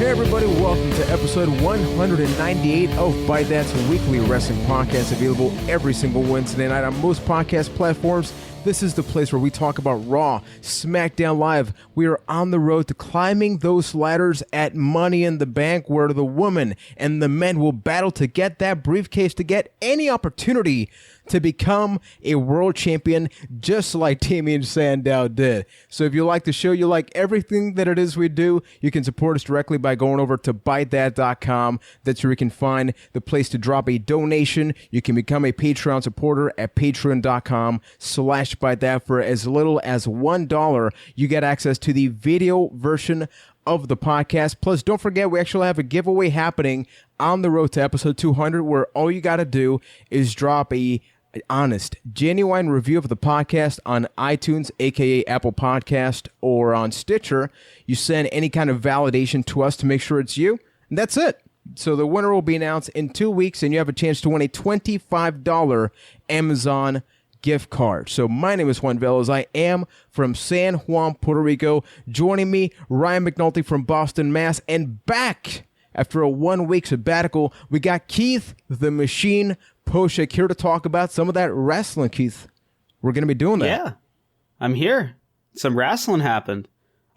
Hey everybody, welcome to episode 198 of Byte, that's a weekly wrestling podcast available every single Wednesday night on most podcast platforms. This is the place where we talk about Raw, SmackDown Live. We are on the road to climbing those ladders at Money in the Bank, where the women and the men will battle to get that briefcase, to get any opportunity to become a world champion, just like Damien Sandow did. So if you like the show, you like everything that it is we do, you can support us directly by going over to ByteThat.com. That's where you can find the place to drop a donation. You can become a Patreon supporter at Patreon.com/ByteThat. For as little as $1, you get access to the video version of the podcast. Plus, don't forget, we actually have a giveaway happening on the road to episode 200, where all you got to do is drop a honest, genuine review of the podcast on iTunes, aka Apple Podcast, or on Stitcher. You send any kind of validation to us to make sure it's you, and that's it. So the winner will be announced in 2 weeks, and you have a chance to win a $25 Amazon gift card. So my name is Juan Velos. I am from San Juan, Puerto Rico. Joining me, Ryan McNulty from Boston, Mass. And back after a 1-week sabbatical, we got Keith the Machine Poshek here to talk about some of that wrestling, Keith. We're going to be doing that. Yeah, I'm here. Some wrestling happened.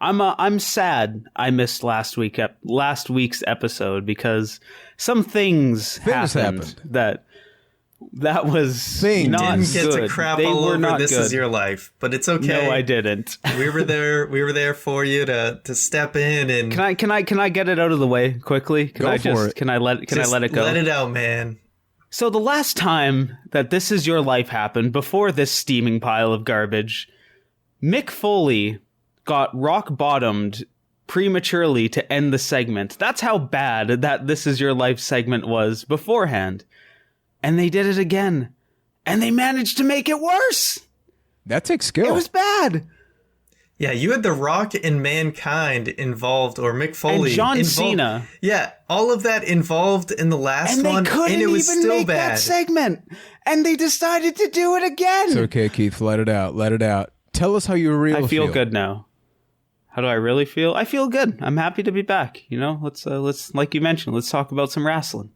I'm sad I missed last week's episode because some things happened that was not didn't get good. to crap They all were over not This good. Is Your Life, but it's okay. No, I didn't. we were there for you to step in and Can I get it out of the way quickly? Can I let it go? Let it out, man. So the last time that This Is Your Life happened, before this steaming pile of garbage, Mick Foley got rock-bottomed prematurely to end the segment. That's how bad that This Is Your Life segment was beforehand. And they did it again. And they managed to make it worse. That takes skill. It was bad. Yeah, you had The Rock and Mankind involved, or Mick Foley. And John Cena. Yeah, all of that involved in the last And one, they couldn't and it was even still make bad. that segment. And they decided to do it again. It's okay, Keith. Let it out. Let it out. Tell us how you really feel. I feel good now. How do I really feel? I feel good. I'm happy to be back. You know, let's like you mentioned, let's talk about some wrestling.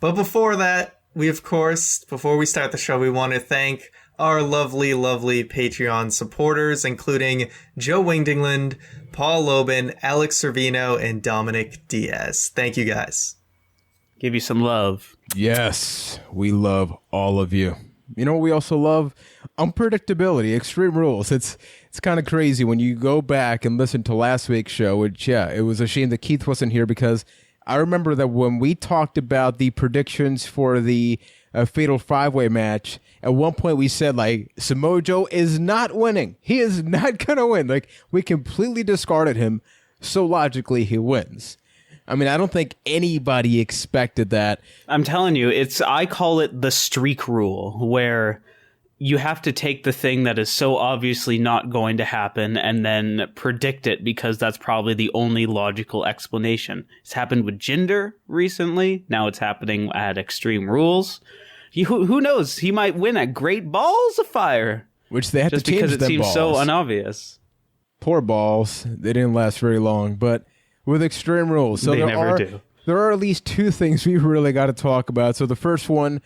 But before that, before we start the show, we want to thank our lovely, lovely Patreon supporters, including Joe Wingdingland, Paul Lobin, Alex Servino, and Dominic Diaz. Thank you, guys. Give you some love. Yes, we love all of you. You know what we also love? Unpredictability, Extreme Rules. It's kind of crazy when you go back and listen to last week's show, which, yeah, it was a shame that Keith wasn't here, because I remember that when we talked about the predictions for the Fatal 5-Way match, at one point we said, like, Samoa Joe is not winning. He is not going to win. Like, we completely discarded him, so logically he wins. I mean, I don't think anybody expected that. I'm telling you, I call it the streak rule, where you have to take the thing that is so obviously not going to happen and then predict it, because that's probably the only logical explanation. It's happened with Jinder recently. Now it's happening at Extreme Rules. Who knows? He might win at Great Balls of Fire. Which they had just to change because it seems balls. so unobvious. Poor balls. They didn't last very long. But with Extreme Rules, so they never do. There are at least two things we really got to talk about. So the first one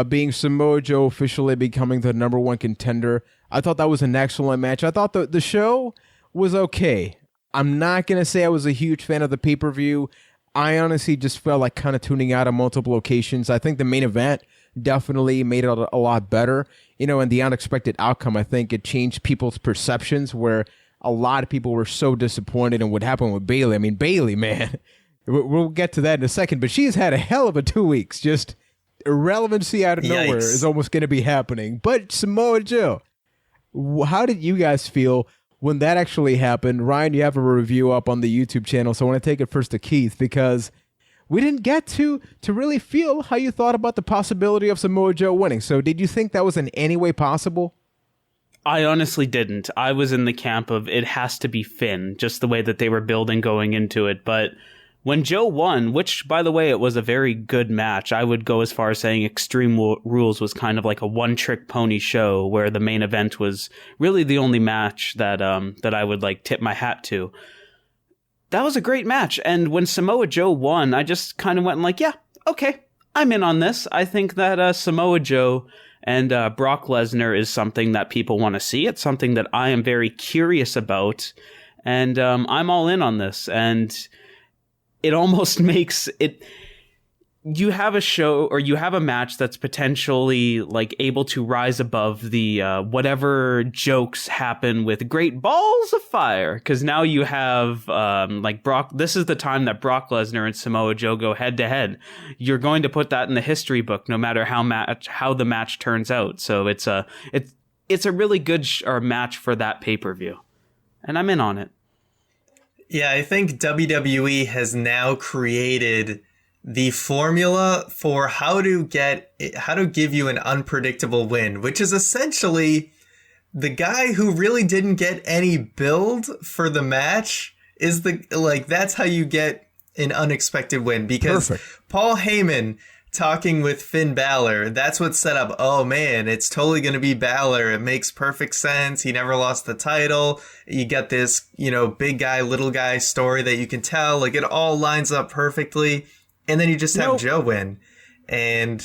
being Samoa Joe officially becoming the number one contender. I thought that was an excellent match. I thought the show was okay. I'm not going to say I was a huge fan of the pay-per-view. I honestly just felt like kind of tuning out on multiple occasions. I think the main event definitely made it a lot better. You know, and the unexpected outcome, I think it changed people's perceptions, where a lot of people were so disappointed in what happened with Bayley. I mean, Bayley, man, we'll get to that in a second, but she's had a hell of a 2 weeks. Just irrelevancy out of nowhere is almost going to be happening. But Samoa Joe, how did you guys feel when that actually happened? Ryan, you have a review up on the YouTube channel, so I want to take it first to Keith, because we didn't get to really feel how you thought about the possibility of Samoa Joe winning. So did you think that was in any way possible? I honestly didn't. I was in the camp of it has to be Finn, just the way that they were building going into it. But when Joe won, which, by the way, it was a very good match, I would go as far as saying Extreme Rules was kind of like a one-trick pony show, where the main event was really the only match that I would like tip my hat to. that was a great match. And when Samoa Joe won, I just kind of went like, yeah, okay, I'm in on this. I think that Samoa Joe and Brock Lesnar is something that people want to see. It's something that I am very curious about. And I'm all in on this. And it almost makes it... You have a show or you have a match that's potentially like able to rise above the whatever jokes happen with great balls of fire, because now you have like Brock. This is the time that Brock Lesnar and Samoa Joe go head to head. You're going to put that in the history book, no matter how the match turns out. So it's a really good match for that pay-per-view, and I'm in on it. Yeah, I think WWE has now created the formula for how to give you an unpredictable win, which is essentially the guy who really didn't get any build for the match is that's how you get an unexpected win. Because Perfect. Paul Heyman talking with Finn Balor, that's what set up, oh man, it's totally going to be Balor. It makes perfect sense. He never lost the title. You get this, big guy, little guy story that you can tell. Like, it all lines up perfectly. And then you just have Joe win, and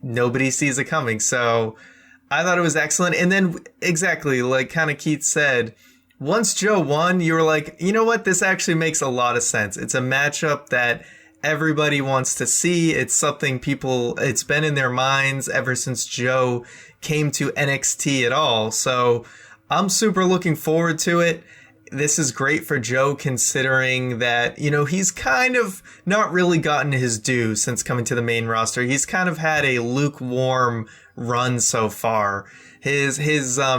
nobody sees it coming. So I thought it was excellent. And then exactly like kind of Keith said, once Joe won, you were like, you know what? This actually makes a lot of sense. It's a matchup that everybody wants to see. It's something it's been in their minds ever since Joe came to NXT at all. So I'm super looking forward to it. This is great for Joe, considering that, he's kind of not really gotten his due since coming to the main roster. He's kind of had a lukewarm run so far. His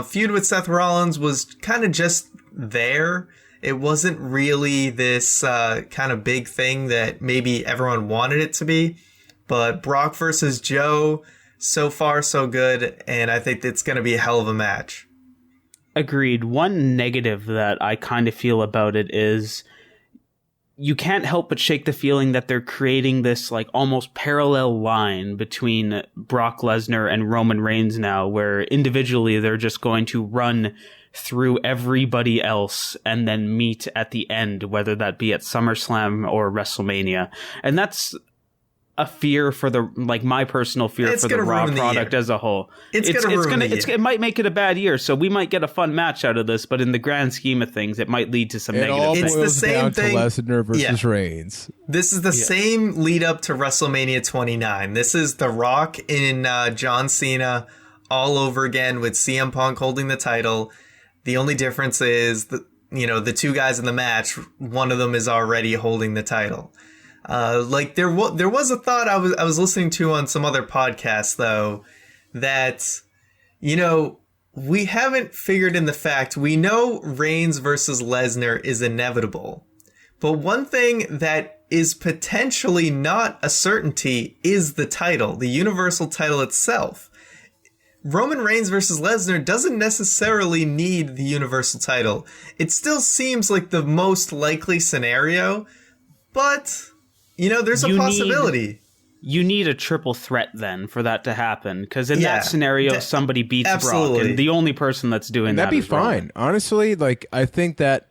feud with Seth Rollins was kind of just there. It wasn't really this kind of big thing that maybe everyone wanted it to be. But Brock versus Joe, so far so good, and I think it's going to be a hell of a match. Agreed. One negative that I kind of feel about it is you can't help but shake the feeling that they're creating this like almost parallel line between Brock Lesnar and Roman Reigns now, where individually they're just going to run through everybody else and then meet at the end, whether that be at SummerSlam or WrestleMania. And that's a fear for my personal fear for the Raw product as a whole. It might make it a bad year, so we might get a fun match out of this, but in the grand scheme of things, it might lead to some negative things. It's the same thing. Lesnar versus Reigns. This is the same lead up to WrestleMania 29. This is The Rock in John Cena all over again with CM Punk holding the title. The only difference is the two guys in the match, one of them is already holding the title. There was a thought I was listening to on some other podcasts, though, that, we haven't figured in the fact, we know Reigns versus Lesnar is inevitable. But one thing that is potentially not a certainty is the title, the Universal title itself. Roman Reigns versus Lesnar doesn't necessarily need the Universal title. It still seems like the most likely scenario, but... there's a possibility. You need a triple threat then for that to happen, because in that scenario, somebody beats absolutely. Brock, and the only person that's doing that'd be fine. Roman. Honestly, I think that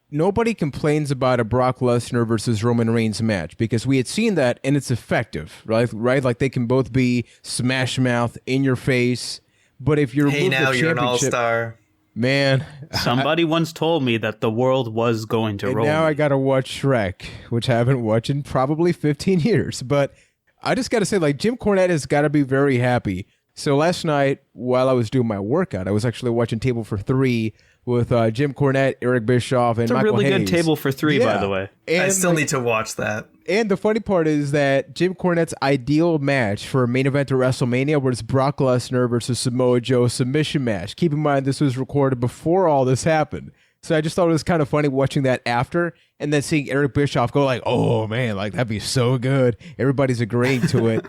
nobody complains about a Brock Lesnar versus Roman Reigns match because we had seen that and it's effective, right? Like they can both be smash mouth in your face, but if you're you're an all-star. Man, somebody once told me that the world was going to roll. Now I got to watch Shrek, which I haven't watched in probably 15 years. But I just got to say, Jim Cornette has got to be very happy. So last night, while I was doing my workout, I was actually watching Table for Three with Jim Cornette, Eric Bischoff, and Michael Hayes. It's a really good Table for Three, by the way. And I still need to watch that. And the funny part is that Jim Cornette's ideal match for a main event of WrestleMania was Brock Lesnar versus Samoa Joe submission match. Keep in mind, this was recorded before all this happened. So I just thought it was kind of funny watching that after, and then seeing Eric Bischoff go oh man, that'd be so good. Everybody's agreeing to it.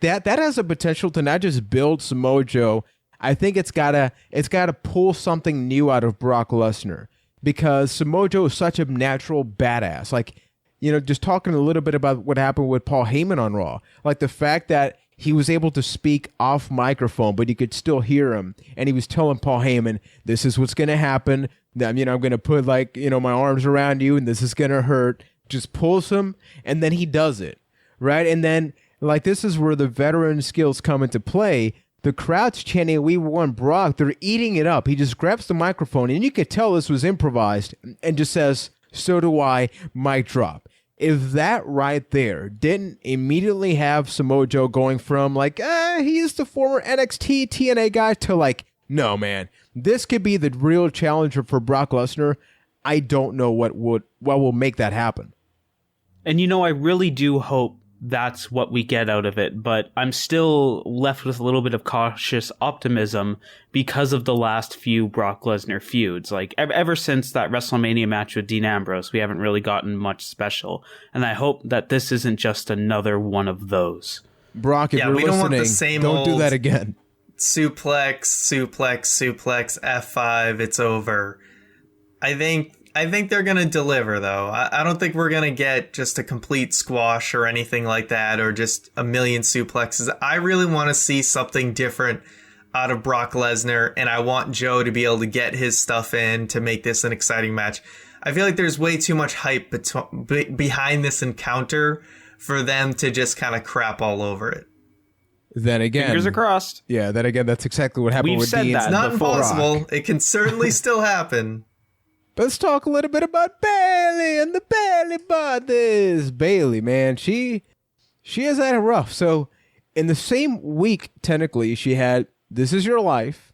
That has a potential to not just build Samoa Joe. I think it's gotta pull something new out of Brock Lesnar, because Samoa Joe is such a natural badass. Just talking a little bit about what happened with Paul Heyman on Raw, the fact that he was able to speak off microphone, but you could still hear him. And he was telling Paul Heyman, this is what's going to happen. I'm going to put my arms around you and this is going to hurt. Just pulls him and then he does it. Right. And then this is where the veteran skills come into play. The crowd's chanting, we won Brock. They're eating it up. He just grabs the microphone and you could tell this was improvised and just says, so do I, mic drop. If that right there didn't immediately have Samoa Joe going from he's the former NXT TNA guy to no, man, this could be the real challenger for Brock Lesnar. I don't know what will make that happen. And I really do hope that's what we get out of it, but I'm still left with a little bit of cautious optimism because of the last few Brock Lesnar feuds. Ever since that WrestleMania match with Dean Ambrose, we haven't really gotten much special, and I hope that this isn't just another one of those. Brock, if you're we don't listening, want the same don't do that again. Suplex, F5, it's over. I think they're going to deliver, though. I don't think we're going to get just a complete squash or anything like that, or just a million suplexes. I really want to see something different out of Brock Lesnar, and I want Joe to be able to get his stuff in to make this an exciting match. I feel like there's way too much hype behind this encounter for them to just kind of crap all over it. Then again, fingers are crossed. Yeah, then again, that's exactly what happened with Dean. It's not impossible. Brock. It can certainly still happen. Let's talk a little bit about Bayley and the Bayley Brothers. Bayley, man, she has had it rough. So in the same week, technically, she had This Is Your Life,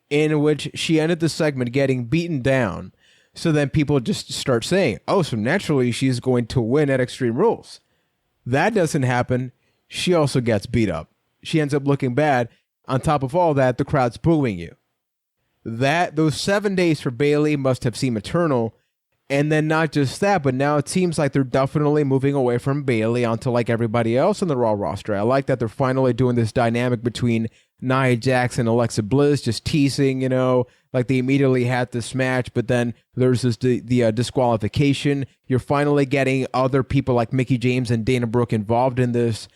in which she ended the segment getting beaten down. So then people just start saying, oh, so naturally she's going to win at Extreme Rules. That doesn't happen. She also gets beat up. She ends up looking bad. On top of all that, the crowd's booing you. Those 7 days for Bayley must have seemed eternal. And then not just that, but now it seems like they're definitely moving away from Bayley onto everybody else in the Raw roster. I like that they're finally doing this dynamic between Nia Jax and Alexa Bliss, just teasing, they immediately had this match, but then there's the disqualification. You're finally getting other people like Mickie James and Dana Brooke involved in this.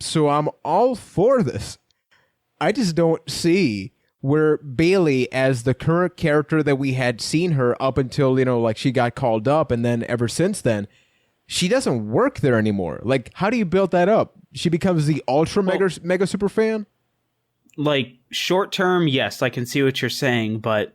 So I'm all for this. I just don't see where Bayley, as the current character that we had seen her up until, she got called up, and then ever since then, she doesn't work there anymore. How do you build that up? She becomes the mega super fan? Short term, yes, I can see what you're saying, but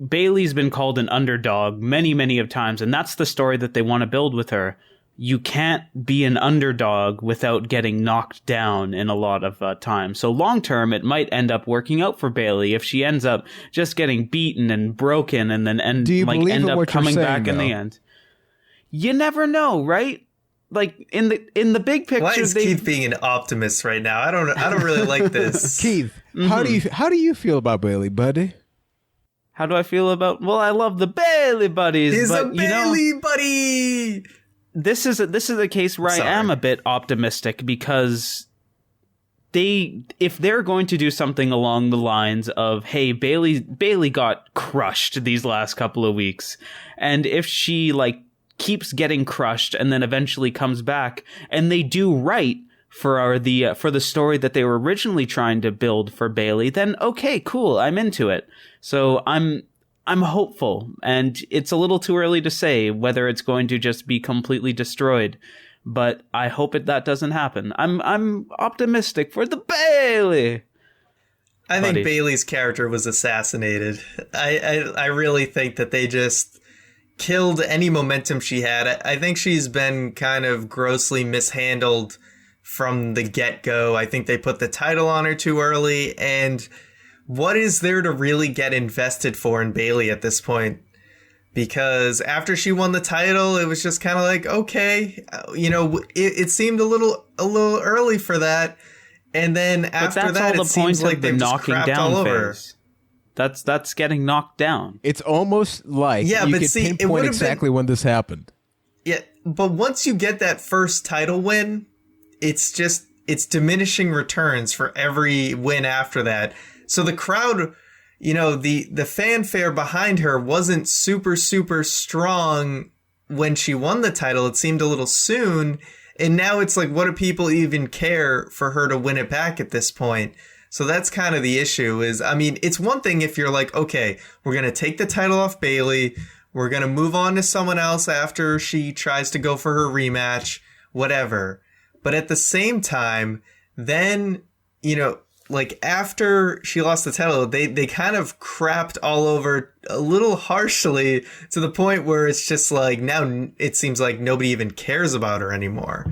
Bayley's been called an underdog many, many of times, and that's the story that they want to build with her. You can't be an underdog without getting knocked down in a lot of time. So long term, it might end up working out for Bayley if she ends up just getting beaten and broken and then end up coming back in the end. You never know, right? In the big picture, why is Keith being an optimist right now? I don't really like this. Keith, how do you feel about Bayley, buddy? How do I feel about? Well, I love the Bayley buddies. He's a Bayley buddy. This is a case where I am a bit optimistic because if they're going to do something along the lines of, hey, Bayley got crushed these last couple of weeks, and if she keeps getting crushed and then eventually comes back and they do right for the story that they were originally trying to build for Bayley, then okay, cool, I'm into it. So I'm hopeful, and it's a little too early to say whether it's going to just be completely destroyed, but I hope that doesn't happen. I'm optimistic for the Bayley. I think Bayley's character was assassinated. I really think that they just killed any momentum she had. I think she's been kind of grossly mishandled from the get-go. I think they put the title on her too early, and what is there to really get invested for in Bayley at this point? Because after she won the title, it was just kind of okay, it seemed a little early for that. And then after that, it seems like they've just crapped all over. Phase. That's getting knocked down. It's almost like you could pinpoint exactly when this happened. Yeah, but once you get that first title win, it's diminishing returns for every win after that. So the crowd, the fanfare behind her wasn't super, super strong when she won the title. It seemed a little soon. And now it's like, what do people even care for her to win it back at this point? So that's kind of the issue is, I mean, it's one thing if you're like, okay, we're going to take the title off Bayley. We're going to move on to someone else after she tries to go for her rematch, whatever. But at the same time, then, you know, like after she lost the title, they kind of crapped all over a little harshly to the point where it's just like now it seems like nobody even cares about her anymore.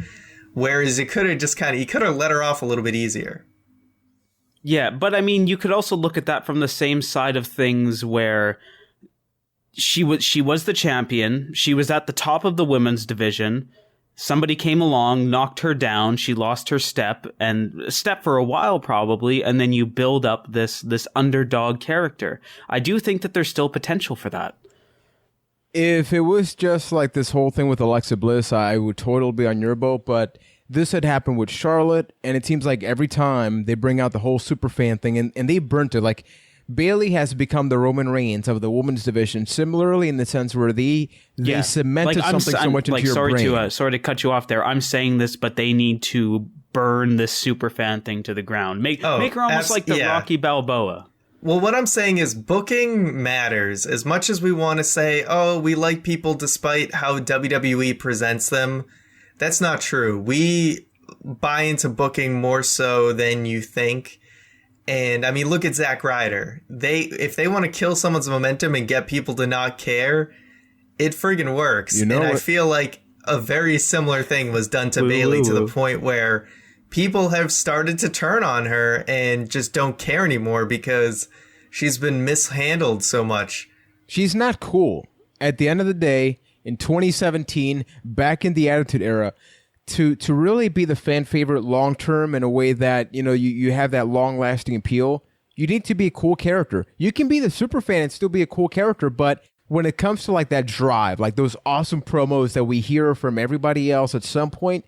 Whereas you could have let her off a little bit easier. Yeah, but I mean, you could also look at that from the same side of things where she was the champion. She was at the top of the women's division. Somebody came along, knocked her down. She lost her step for a while probably, and then you build up this underdog character. I do think that there's still potential for that. If it was just like this whole thing with Alexa Bliss, I would totally be on your boat, but this had happened with Charlotte, and it seems like every time they bring out the whole superfan thing, and they burnt it. Like, Bayley has become the Roman Reigns of the women's division, similarly in the sense where they cemented something so much into your brain. Sorry to cut you off there. I'm saying this, but they need to burn this superfan thing to the ground. Make her almost like the Rocky Balboa. Well, what I'm saying is booking matters. As much as we want to say, oh, we like people despite how WWE presents them, that's not true. We buy into booking more so than you think. And I mean, look at Zack Ryder. If they want to kill someone's momentum and get people to not care, it friggin' works. You know, and I feel like a very similar thing was done to Bayley to the point where people have started to turn on her and just don't care anymore because she's been mishandled so much. She's not cool. At the end of the day, in 2017, back in the Attitude Era, to really be the fan favorite long term in a way that, you know, you have that long lasting appeal, you need to be a cool character. You can be the super fan and still be a cool character, but when it comes to like that drive, like those awesome promos that we hear from everybody else at some point,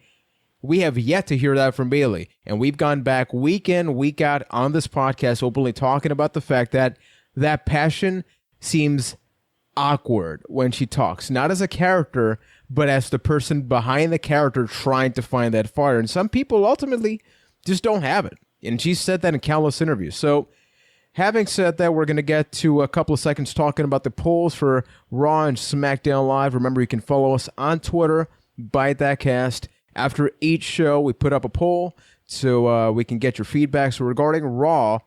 we have yet to hear that from Bayley. And we've gone back week in, week out on this podcast openly talking about the fact that that passion seems awkward when she talks, not as a character, but as the person behind the character trying to find that fire. And some people ultimately just don't have it. And she said that in countless interviews. So having said that, we're going to get to a couple of seconds talking about the polls for Raw and SmackDown Live. Remember, you can follow us on Twitter, Byte That Cast. After each show, we put up a poll so we can get your feedback. So regarding Raw,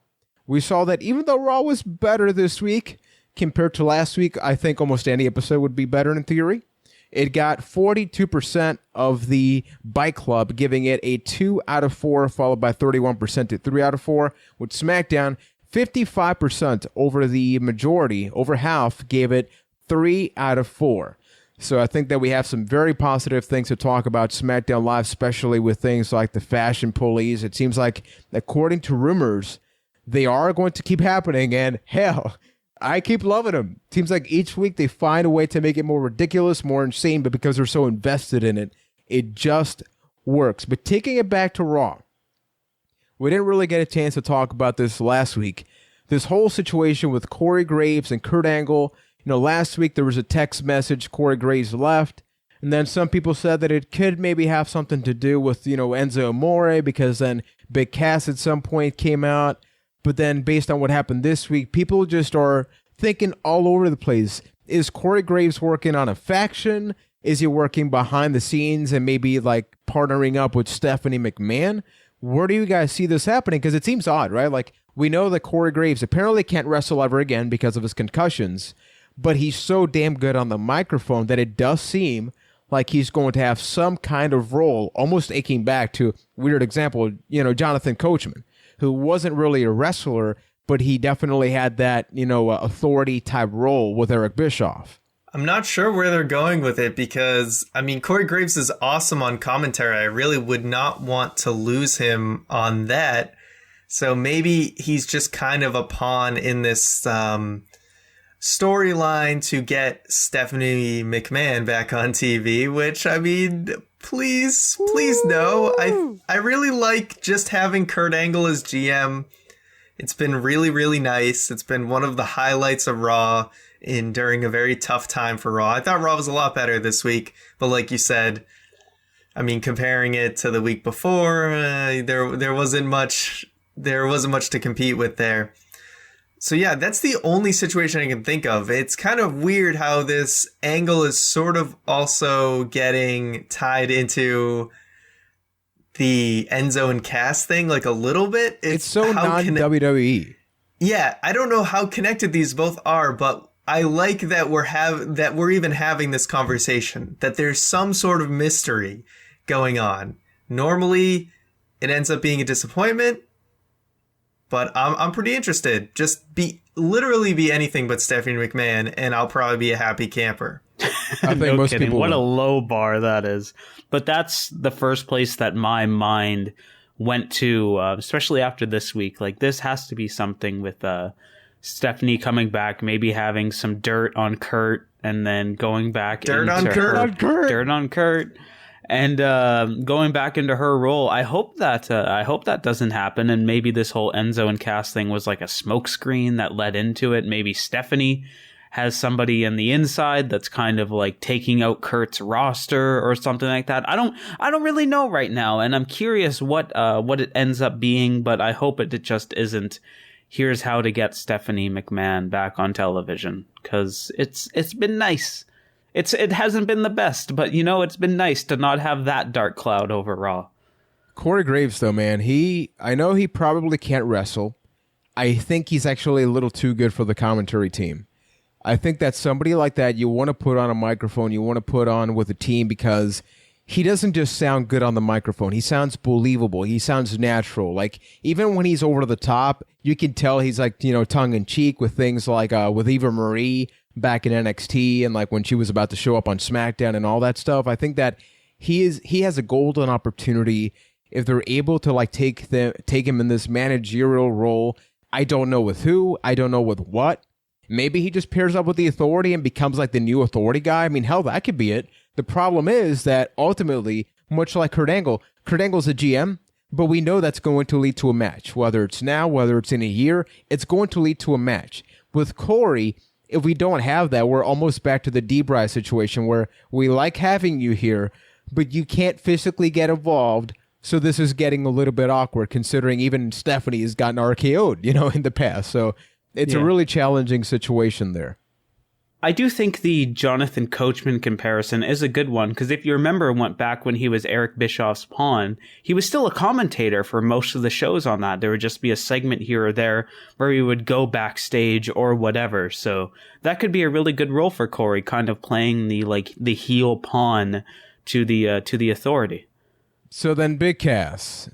we saw that even though Raw was better this week compared to last week, I think almost any episode would be better in theory. It got 42% of the Byte Club giving it a 2 out of 4, followed by 31% to 3 out of 4. With SmackDown, 55% over the majority, over half, gave it 3 out of 4. So I think that we have some very positive things to talk about SmackDown Live, especially with things like the fashion police. It seems like, according to rumors, they are going to keep happening, and hell, I keep loving them. Seems like each week they find a way to make it more ridiculous, more insane, but because they're so invested in it, it just works. But taking it back to Raw, we didn't really get a chance to talk about this last week. This whole situation with Corey Graves and Kurt Angle. You know, last week there was a text message, Corey Graves left, and then some people said that it could maybe have something to do with, you know, Enzo Amore, because then Big Cass at some point came out. But then based on what happened this week, people just are thinking all over the place. Is Corey Graves working on a faction? Is he working behind the scenes and maybe like partnering up with Stephanie McMahon? Where do you guys see this happening? Because it seems odd, right? Like, we know that Corey Graves apparently can't wrestle ever again because of his concussions, but he's so damn good on the microphone that it does seem like he's going to have some kind of role, almost aching back to, weird example, you know, Jonathan Coachman, who wasn't really a wrestler, but he definitely had that, you know, authority type role with Eric Bischoff. I'm not sure where they're going with it because, I mean, Corey Graves is awesome on commentary. I really would not want to lose him on that. So maybe he's just kind of a pawn in this storyline to get Stephanie McMahon back on TV, which, I mean, please no. I really like just having Kurt Angle as GM. It's been really, really nice. It's been one of the highlights of Raw during a very tough time for Raw. I thought Raw was a lot better this week, but like you said, I mean, comparing it to the week before, there wasn't much to compete with there. So yeah, that's the only situation I can think of. It's kind of weird how this angle is sort of also getting tied into the Enzo and Cass thing, like a little bit. It's so non-WWE. Yeah, I don't know how connected these both are, but I like that we're even having this conversation, that there's some sort of mystery going on. Normally, it ends up being a disappointment, but I'm pretty interested. Just literally be anything but Stephanie McMahon, and I'll probably be a happy camper. I think most kidding. people what will. a low bar that is. But that's the first place that my mind went to, especially after this week. Like, this has to be something with Stephanie coming back, maybe having some dirt on Kurt, and then going back Dirt on Kurt, and going back into her role. I hope that doesn't happen, and maybe this whole Enzo and Cass thing was like a smokescreen that led into it. Maybe Stephanie has somebody in the inside that's kind of like taking out Kurt's roster or something like that. I don't really know right now, and I'm curious what it ends up being, but I hope it just isn't here's how to get Stephanie McMahon back on television, because it's been nice. It hasn't been the best, but it's been nice to not have that dark cloud over Raw. Corey Graves, though, man, I know he probably can't wrestle. I think he's actually a little too good for the commentary team. I think that somebody like that you want to put on a microphone, you want to put on with a team, because he doesn't just sound good on the microphone. He sounds believable. He sounds natural. Like, even when he's over the top, you can tell he's like, tongue in cheek with things like with Eva Marie back in NXT, and like when she was about to show up on SmackDown and all that stuff. I think that he has a golden opportunity if they're able to like take him in this managerial role. I don't know with who. I don't know with what. Maybe he just pairs up with the Authority and becomes like the new Authority guy. I mean, hell, that could be it. The problem is that ultimately, much like Kurt Angle's a GM, but we know that's going to lead to a match. Whether it's now, whether it's in a year, it's going to lead to a match. With Corey, if we don't have that, we're almost back to the D-Bry situation where we like having you here, but you can't physically get involved. So this is getting a little bit awkward, considering even Stephanie has gotten RKO'd, in the past. So it's a really challenging situation there. I do think the Jonathan Coachman comparison is a good one, because if you remember, went back when he was Eric Bischoff's pawn, he was still a commentator for most of the shows on that. There would just be a segment here or there where he would go backstage or whatever. So that could be a really good role for Corey, kind of playing the heel pawn to the Authority. So then Big Cass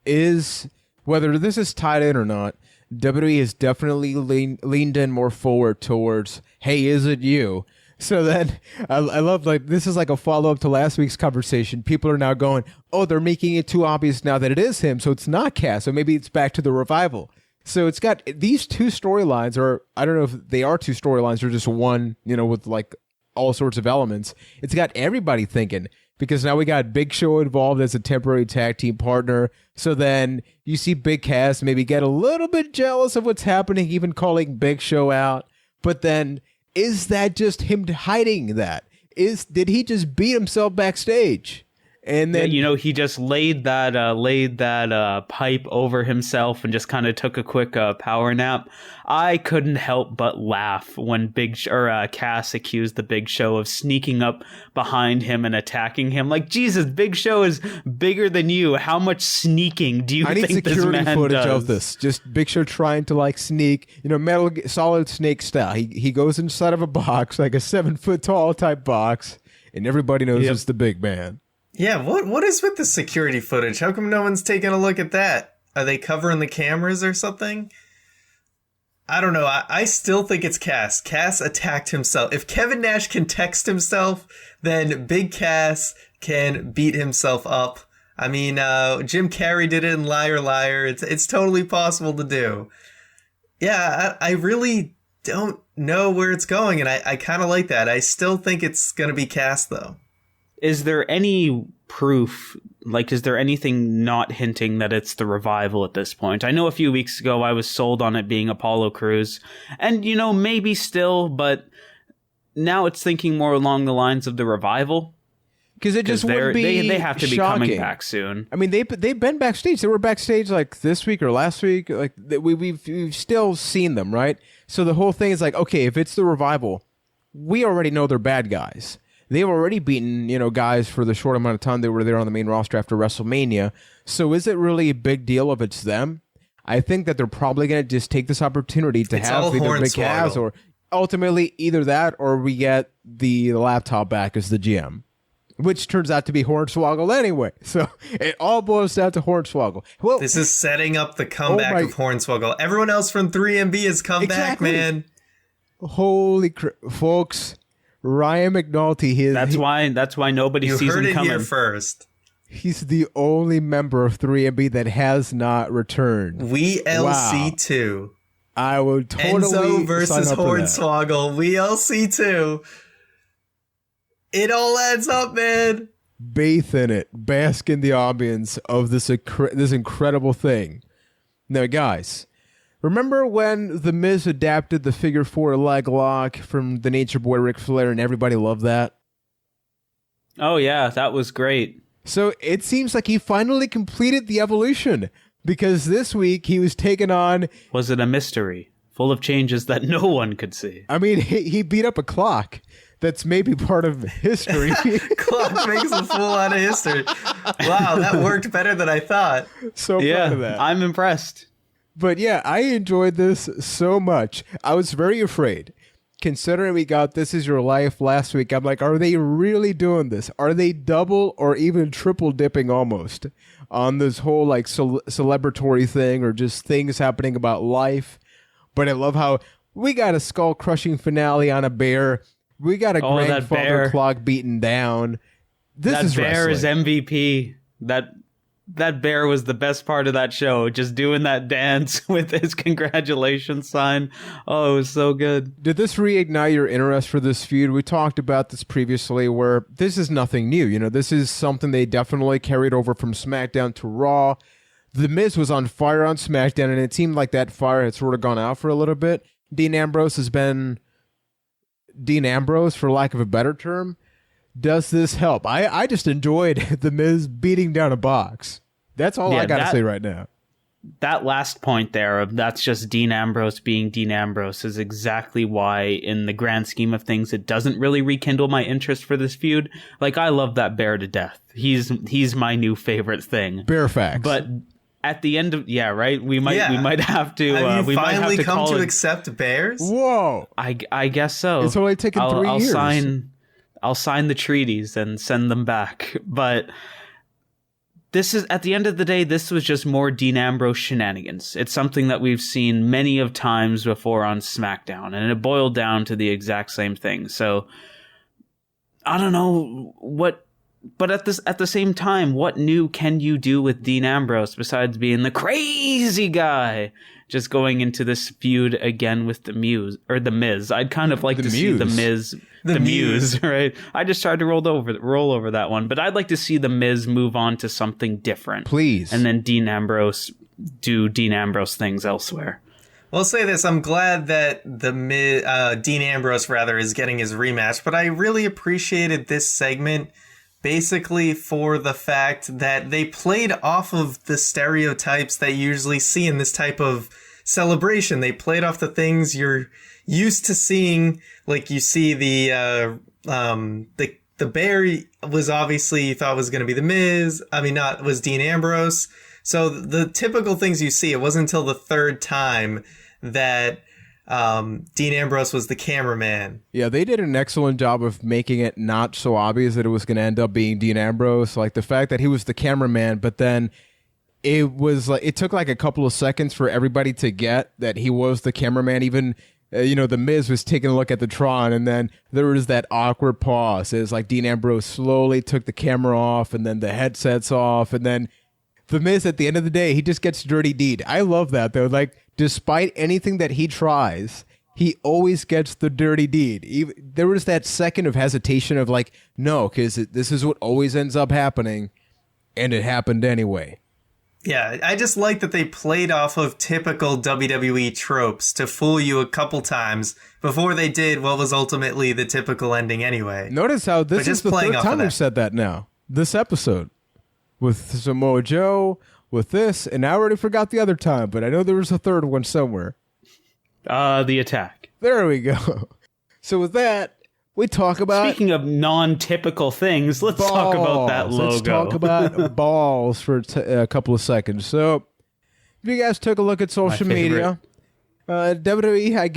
is, whether this is tied in or not, WWE has definitely leaned in more forward towards, hey, is it you? So then I love, like, this is like a follow-up to last week's conversation. People are now going, oh, they're making it too obvious now that it is him, so it's not Cass. So maybe it's back to the Revival. So it's got these two storylines, or I don't know if they are two storylines or just one, with like all sorts of elements. It's got everybody thinking, because now we got Big Show involved as a temporary tag team partner. So then you see Big Cass maybe get a little bit jealous of what's happening, even calling Big Show out. But then, is that just him hiding that? Did he just beat himself backstage? And then he just laid that pipe over himself and just kind of took a quick power nap. I couldn't help but laugh when Cass accused the Big Show of sneaking up behind him and attacking him. Like, Jesus, Big Show is bigger than you. How much sneaking do you think this man does? I need security footage of this. Just Big Show trying to like sneak, Metal Solid Snake style. He goes inside of a box, like a 7-foot-tall type box, and everybody knows it's the big man. Yeah, what is with the security footage? How come no one's taking a look at that? Are they covering the cameras or something? I don't know. I still think it's Cass. Cass attacked himself. If Kevin Nash can text himself, then Big Cass can beat himself up. I mean, Jim Carrey did it in Liar Liar. It's totally possible to do. Yeah, I really don't know where it's going, and I kind of like that. I still think it's going to be Cass, though. Is there any proof, is there anything not hinting that it's the Revival at this point? I know a few weeks ago I was sold on it being Apollo Crews, and, maybe still, but now it's thinking more along the lines of the Revival. Because it just would be they have to be shocking. coming back soon. I mean, they've been backstage. They were backstage like this week or last week. Like we've still seen them, right? So the whole thing is like, okay, if it's the Revival, we already know they're bad guys. They've already beaten, guys for the short amount of time they were there on the main roster after WrestleMania. So is it really a big deal if it's them? I think that they're probably going to just take this opportunity to have either Big Cass or ultimately either that or we get the laptop back as the GM. Which turns out to be Hornswoggle anyway. So it all boils down to Hornswoggle. Well, this is setting up the comeback of Hornswoggle. Everyone else from 3MB has come back, man. Holy crap. Folks, Ryan McNulty. That's why nobody sees him coming. You heard it here first. He's the only member of 3MB that has not returned. We LC2. I would totally Enzo versus Hornswoggle. We LC2. It all adds up, man. Bathe in it. Bask in the ambience of this incredible thing. Now, guys, remember when The Miz adapted the figure 4 leg lock from the Nature Boy Ric Flair and everybody loved that? Oh, yeah, that was great. So it seems like he finally completed the evolution because this week he was taken on... Was it a mystery? Full of changes that no one could see. I mean, he beat up a clock. That's maybe part of history. Clock makes a fool out of history. Wow, that worked better than I thought. So proud of that. I'm impressed. But yeah, I enjoyed this so much. I was very afraid. Considering we got This Is Your Life last week, I'm like, are they really doing this? Are they double or even triple dipping almost on this whole like celebratory thing or just things happening about life? But I love how we got a skull-crushing finale on a bear. We got a grandfather clock beaten down. That bear is MVP. That bear was the best part of that show. Just doing that dance with his congratulations sign. Oh, it was so good. Did this reignite your interest for this feud? We talked about this previously where this is nothing new. This is something they definitely carried over from SmackDown to Raw. The Miz was on fire on SmackDown, and it seemed like that fire had sort of gone out for a little bit. Dean Ambrose has been... Dean Ambrose, for lack of a better term. Does this help? I just enjoyed The Miz beating down a box. That's all I got to say right now. That last point there of that's just Dean Ambrose being Dean Ambrose is exactly why, in the grand scheme of things, it doesn't really rekindle my interest for this feud. Like, I love that bear to death. He's my new favorite thing. Bear facts. But at the end of we might have to have you finally come to it. Accept bears? Whoa! I guess so. It's only taken 3 years. I'll sign the treaties and send them back. But this is, at the end of the day, this was just more Dean Ambrose shenanigans. It's something that we've seen many of times before on SmackDown, and it boiled down to the exact same thing. So I don't know what. But at the same time, what new can you do with Dean Ambrose besides being the crazy guy? Just going into this feud again with the Miz. I'd kind of like to see the Miz, the Muse, right? I just tried to roll over that one, but I'd like to see the Miz move on to something different, please, and then Dean Ambrose do Dean Ambrose things elsewhere. Well, I'll say this: I'm glad that Dean Ambrose is getting his rematch, but I really appreciated this segment. Basically for the fact that they played off of the stereotypes that you usually see in this type of celebration. They played off the things you're used to seeing. Like you see the bear was obviously you thought was going to be the Miz. I mean, was Dean Ambrose. So the typical things you see, it wasn't until the third time that Dean Ambrose was the cameraman. Yeah, they did an excellent job of making it not so obvious that it was going to end up being Dean Ambrose. Like the fact that he was the cameraman, but then it was like it took like a couple of seconds for everybody to get that he was the cameraman. Even the Miz was taking a look at the Tron, and then there was that awkward pause. It was like Dean Ambrose slowly took the camera off, and then the headsets off, and then the Miz at the end of the day, he just gets dirty deed. I love that though. Like, despite anything that he tries, he always gets the dirty deed. There was that second of hesitation of like, no, because this is what always ends up happening, and it happened anyway. Yeah, I just like that they played off of typical WWE tropes to fool you a couple times before they did what was ultimately the typical ending anyway. Notice how this is the third time we've said that now. This episode. With Samoa Joe, with this, and I already forgot the other time, but I know there was a third one somewhere. The attack. There we go. So with that, we talk about... Speaking of non-typical things, let's talk about that logo. Let's talk about balls for a couple of seconds. So, if you guys took a look at social media, WWE, I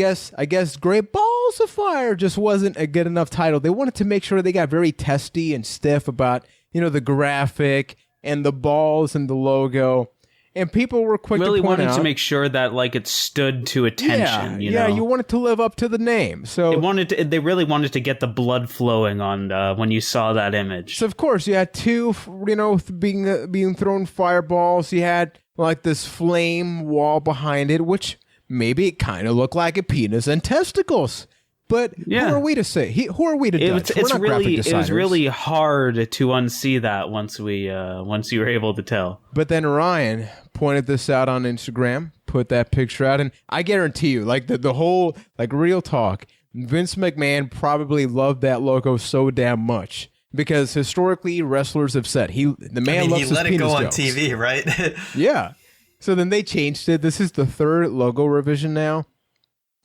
guess Great Balls of Fire just wasn't a good enough title. They wanted to make sure they got very testy and stiff about, the graphic and the balls and the logo. And people were quick really to point wanted out, to make sure that it stood to attention. Yeah, you wanted to live up to the name. So they really wanted to get the blood flowing on when you saw that image. So of course you had two, being thrown fireballs. You had this flame wall behind it, which maybe it kind of looked like a penis and testicles. But who are we to say? Who are we to judge? It was really hard to unsee that once you were able to tell. But then Ryan pointed this out on Instagram, put that picture out, and I guarantee you, the whole real talk, Vince McMahon probably loved that logo so damn much because historically wrestlers have said he loves his penis jokes. He let it go on TV, right? Yeah. So then they changed it. This is the third logo revision now.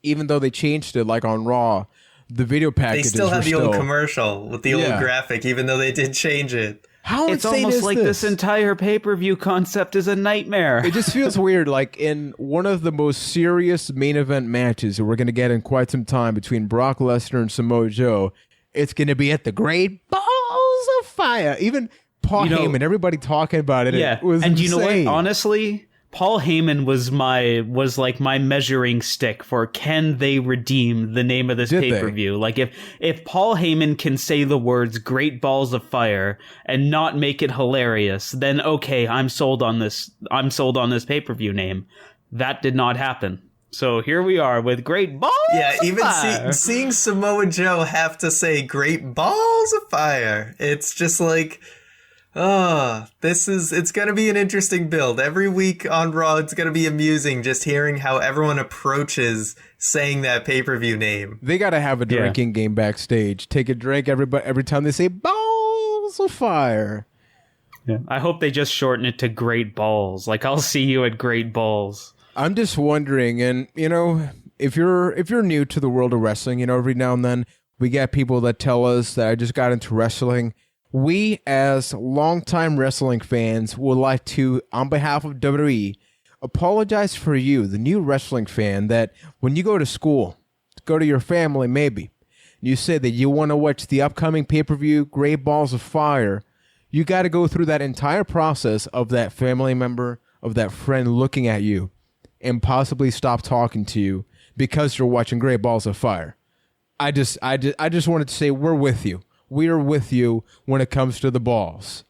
Even though they changed it, on Raw, the video packages they still have the old commercial with the old graphic, even though they did change it. How it's almost like this entire pay-per-view concept is a nightmare. It just feels weird. In one of the most serious main event matches that we're going to get in quite some time between Brock Lesnar and Samoa Joe, it's going to be at the Great Balls of Fire. Even Paul Heyman, everybody talking about it. Yeah, it was and insane. You know what? Honestly, Paul Heyman was my measuring stick for can they redeem the name of this pay-per-view. If Paul Heyman can say the words Great Balls of Fire and not make it hilarious, then okay, I'm sold on this pay-per-view name. That did not happen. So here we are with Great Balls of Fire. Seeing Samoa Joe have to say Great Balls of Fire, it's just it's going to be an interesting build. Every week on Raw, it's going to be amusing just hearing how everyone approaches saying that pay-per-view name. They got to have a drinking game backstage. Take a drink every time they say Balls of Fire. Yeah. I hope they just shorten it to Great Balls. I'll see you at Great Balls. I'm just wondering, and if you're new to the world of wrestling, every now and then we get people that tell us that I just got into wrestling. We, as longtime wrestling fans, would like to, on behalf of WWE, apologize for you, the new wrestling fan, that when you go to school, go to your family maybe, you say that you want to watch the upcoming pay-per-view, Great Balls of Fire, you got to go through that entire process of that family member, of that friend looking at you, and possibly stop talking to you because you're watching Great Balls of Fire. I just wanted to say we're with you. We are with you when it comes to the balls.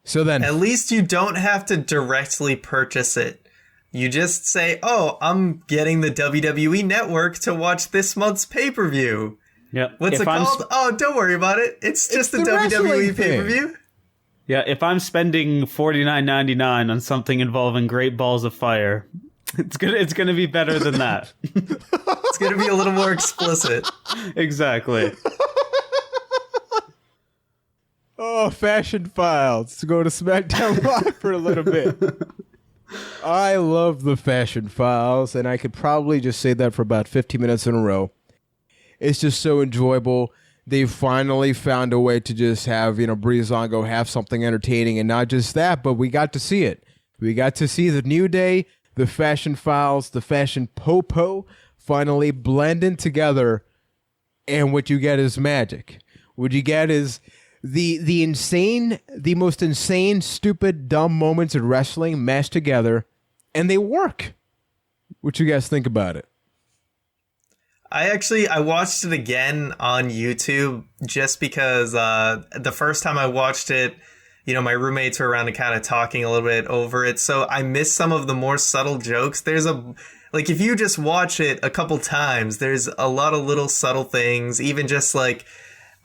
So then, at least you don't have to directly purchase it. You just say, "Oh, I'm getting the WWE Network to watch this month's pay-per-view." Yeah. What's it called? Oh, don't worry about it. It's just the WWE pay-per-view. Yeah, if I'm spending $49.99 on something involving Great Balls of Fire, it's gonna be better than that. It's gonna be a little more explicit. Exactly. Oh, Fashion Files. Let's go to SmackDown Live for a little bit. I love the Fashion Files, and I could probably just say that for about 50 minutes in a row. It's just so enjoyable. They've finally found a way to just have, Breezango have something entertaining, and not just that, but we got to see it. We got to see the New Day, the Fashion Files, the Fashion Popo finally blending together, and what you get is magic. What you get is the most insane, stupid, dumb moments in wrestling mashed together, and they work. What you guys think about it? I watched it again on YouTube just because the first time I watched it, my roommates were around and kind of talking a little bit over it, so I missed some of the more subtle jokes. There's if you just watch it a couple times, there's a lot of little subtle things, even just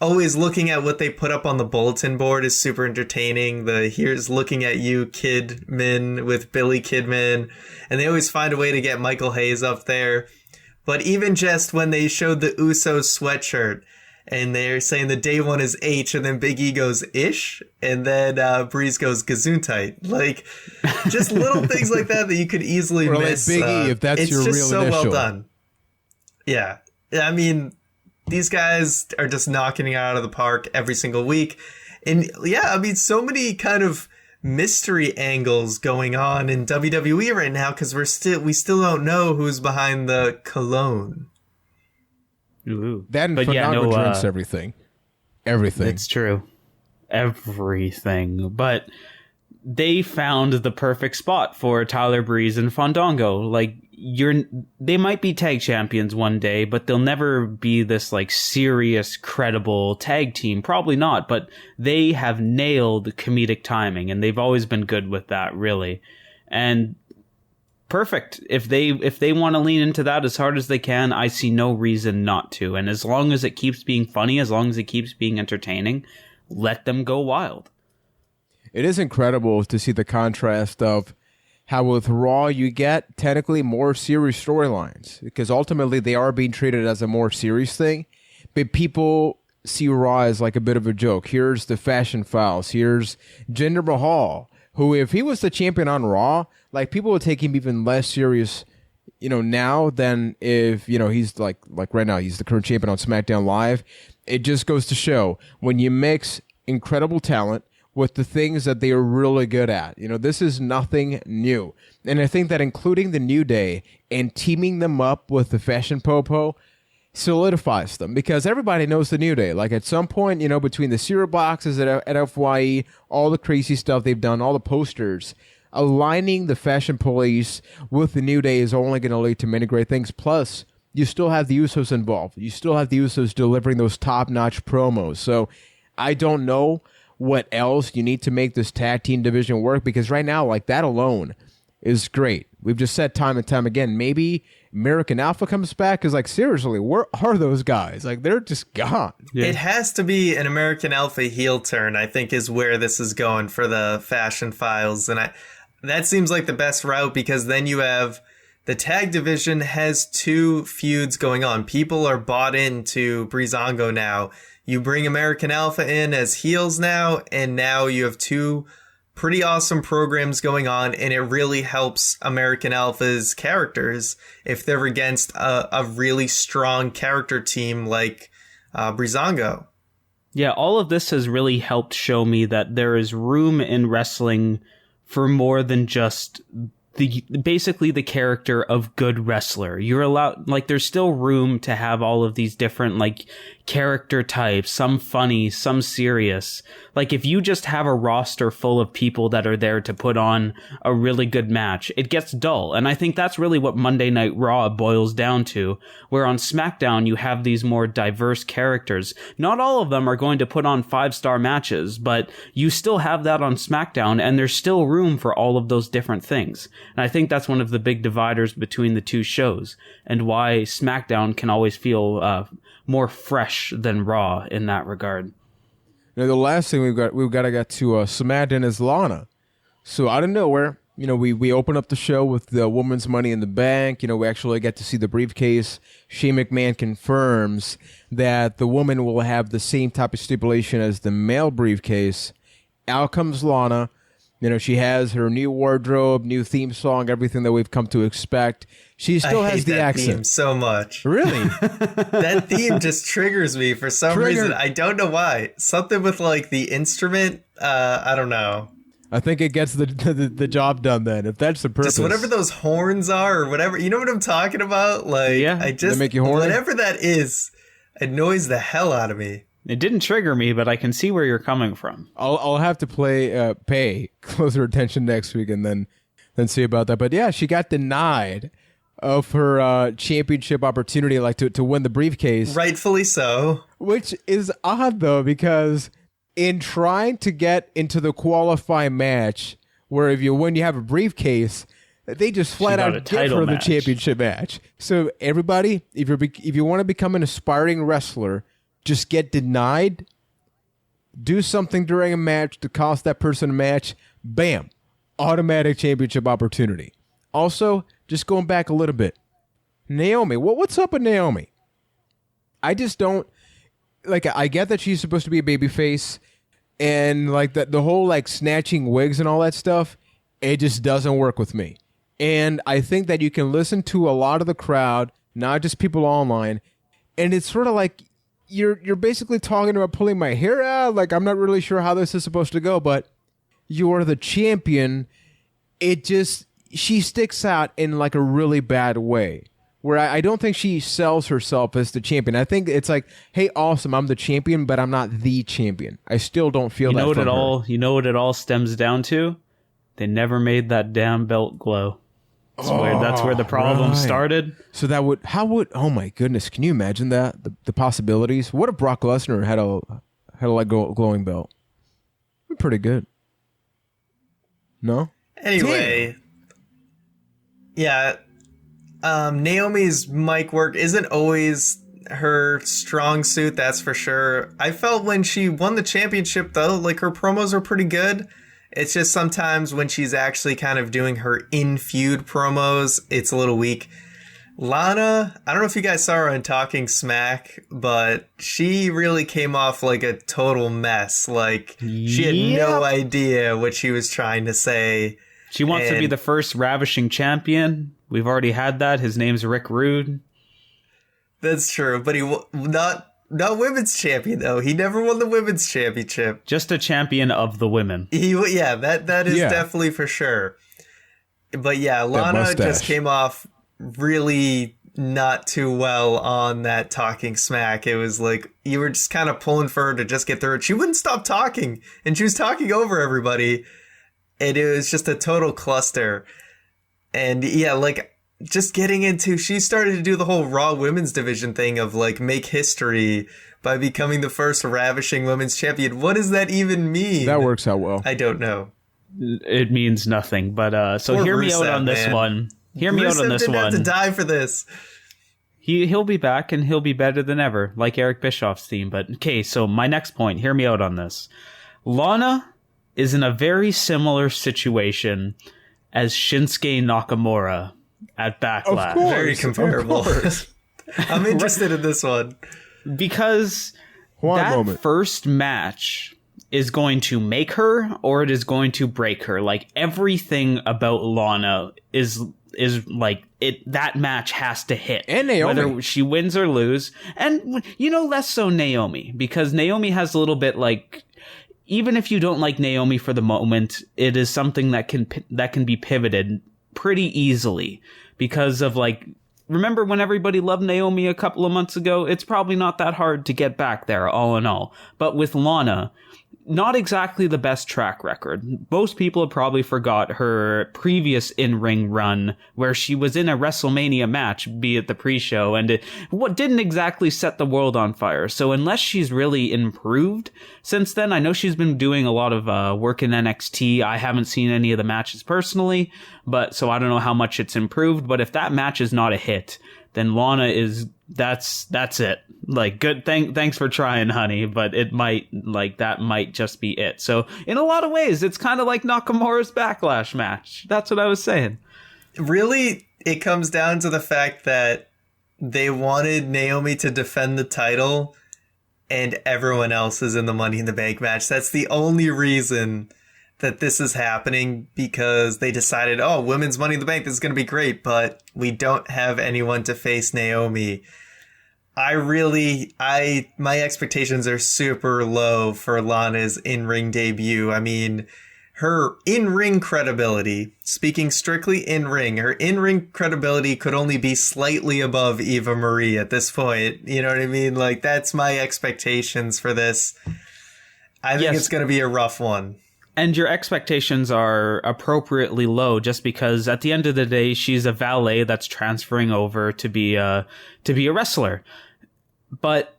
always looking at what they put up on the bulletin board is super entertaining. The Here's Looking at You Kidman with Billy Kidman. And they always find a way to get Michael Hayes up there. But even just when they showed the Usos sweatshirt and they're saying the day one is H and then Big E goes ish and then Breeze goes Gesundheit. Like just little things like that you could easily miss. Like Big E, if that's your real initial. It's just so well done. Yeah. I mean, these guys are just knocking it out of the park every single week. And yeah, I mean, so many kind of mystery angles going on in WWE right now because we still don't know who's behind the cologne. Ooh. That and Fernando drinks everything. Everything. It's true. Everything. But they found the perfect spot for Tyler Breeze and Fandango. Like, they might be tag champions one day, but they'll never be this like serious, credible tag team. Probably not, but they have nailed comedic timing, and they've always been good with that, really. And perfect. If they want to lean into that as hard as they can, I see no reason not to. And as long as it keeps being funny, as long as it keeps being entertaining, let them go wild. It is incredible to see the contrast of how with Raw you get technically more serious storylines because ultimately they are being treated as a more serious thing, but people see Raw as like a bit of a joke. Here's the Fashion Files. Here's Jinder Mahal, who if he was the champion on Raw, like people would take him even less serious, now than if, he's like right now he's the current champion on SmackDown Live. It just goes to show when you mix incredible talent with the things that they are really good at. This is nothing new. And I think that including the New Day and teaming them up with the Fashion Popo solidifies them because everybody knows the New Day. Like at some point, between the cereal boxes at FYE, all the crazy stuff they've done, all the posters, aligning the Fashion Police with the New Day is only going to lead to many great things. Plus, you still have the Usos involved. You still have the Usos delivering those top-notch promos. So I don't know what else you need to make this tag team division work because right now, like that alone is great. We've just said time and time again, maybe American Alpha comes back because like seriously, where are those guys? Like they're just gone. Yeah. It has to be an American Alpha heel turn, I think, is where this is going for the Fashion Files. And that seems like the best route because then you have the tag division has two feuds going on. People are bought into Breezango now. You bring American Alpha in as heels now, and now you have two pretty awesome programs going on, and it really helps American Alpha's characters if they're against a really strong character team like Breezango. Yeah, all of this has really helped show me that there is room in wrestling for more than just basically the character of good wrestler. You're allowed, like, there's still room to have all of these different, like, character types, some funny, some serious. Like, if you just have a roster full of people that are there to put on a really good match, it gets dull. And I think that's really what Monday Night Raw boils down to, where on SmackDown you have these more diverse characters. Not all of them are going to put on 5-star matches, but you still have that on SmackDown, and there's still room for all of those different things. And I think that's one of the big dividers between the two shows, and why SmackDown can always feel more fresh than Raw in that regard. Now, the last thing we've got to get to SmackDown is Lana. So out of nowhere, we open up the show with the woman's Money in the Bank. We actually get to see the briefcase. Shane McMahon confirms that the woman will have the same type of stipulation as the male briefcase. Out comes Lana. She has her new wardrobe, new theme song, everything that we've come to expect. She still has the accent. Theme so much. Really? That theme just triggers me for some reason. I don't know why. Something with like the instrument. I don't know. I think it gets the job done then, if that's the purpose. Just whatever those horns are or whatever. You know what I'm talking about? Like, yeah. They make you horny? Whatever that is, annoys the hell out of me. It didn't trigger me, but I can see where you're coming from. I'll have to pay closer attention next week and then see about that. But yeah, she got denied of her championship opportunity, like to win the briefcase. Rightfully so. Which is odd though, because in trying to get into the qualifying match, where if you win you have a briefcase, they just flat out give her the championship match. So everybody, if you want to become an aspiring wrestler, just get denied, do something during a match to cost that person a match, bam, automatic championship opportunity. Also, just going back a little bit, Naomi, what's up with Naomi? I just don't, like, I get that she's supposed to be a babyface, and like the whole like snatching wigs and all that stuff, it just doesn't work with me. And I think that you can listen to a lot of the crowd, not just people online, and it's sort of like you're basically talking about pulling my hair out. Like, I'm not really sure how this is supposed to go, but you're the champion. She sticks out in like a really bad way, where I don't think she sells herself as the champion. I think it's like, hey, awesome, I'm the champion, but I'm not the champion. I still don't feel that from her. You know what it all stems down to? They never made that damn belt glow. That's where the problem started. So oh my goodness, can you imagine that? The possibilities? What if Brock Lesnar had a like glowing belt? It'd be pretty good. No? Anyway. Damn. Yeah. Naomi's mic work isn't always her strong suit, that's for sure. I felt when she won the championship, though, like her promos are pretty good. It's just sometimes when she's actually kind of doing her in-feud promos, it's a little weak. Lana, I don't know if you guys saw her on Talking Smack, but she really came off like a total mess. Like, she had no idea what she was trying to say. She wants to be the first ravishing champion. We've already had that. His name's Rick Rude. That's true, but not women's champion, though. He never won the women's championship. Just a champion of the women. That is definitely for sure. But yeah, Lana just came off really not too well on that Talking Smack. It was like you were just kind of pulling for her to just get through it. She wouldn't stop talking, and she was talking over everybody, and it was just a total cluster. And yeah, like, just getting into, she started to do the whole Raw women's division thing of like make history by becoming the first ravishing women's champion. What does that even mean? That works out well. I don't know. It means nothing, but so hear me out on this one. Hear me out on this one. Rusev didn't have to die for this. He'll be back and he'll be better than ever, like Eric Bischoff's theme. But okay, so my next point, hear me out on this. Lana is in a very similar situation as Shinsuke Nakamura at Backlash. Of course, very comparable. I'm interested in this one. Because first match is going to make her or it is going to break her. Like, everything about Lana is like that match has to hit. And Naomi. Whether she wins or lose. And, less so Naomi. Because Naomi has a little bit like, even if you don't like Naomi for the moment, it is something that can be pivoted pretty easily. Because of, like, remember when everybody loved Naomi a couple of months ago? It's probably not that hard to get back there, all in all. But with Lana, not exactly the best track record. Most people have probably forgot her previous in-ring run where she was in a WrestleMania match, be it the pre-show, and it didn't exactly set the world on fire. So unless she's really improved since then, I know she's been doing a lot of work in NXT. I haven't seen any of the matches personally, but so I don't know how much it's improved. But if that match is not a hit, then Lana is, that's it. Like, good, thanks for trying, honey, but that might just be it. So in a lot of ways, it's kind of like Nakamura's Backlash match. That's what I was saying. Really, it comes down to the fact that they wanted Naomi to defend the title and everyone else is in the Money in the Bank match. That's the only reason that this is happening, because they decided, women's Money in the Bank, this is going to be great, but we don't have anyone to face Naomi. My expectations are super low for Lana's in-ring debut. I mean, her in-ring credibility, speaking strictly in-ring, her in-ring credibility could only be slightly above Eva Marie at this point. You know what I mean? Like, that's my expectations for this. I think it's going to be a rough one. And your expectations are appropriately low, just because at the end of the day, she's a valet that's transferring over to be a wrestler. But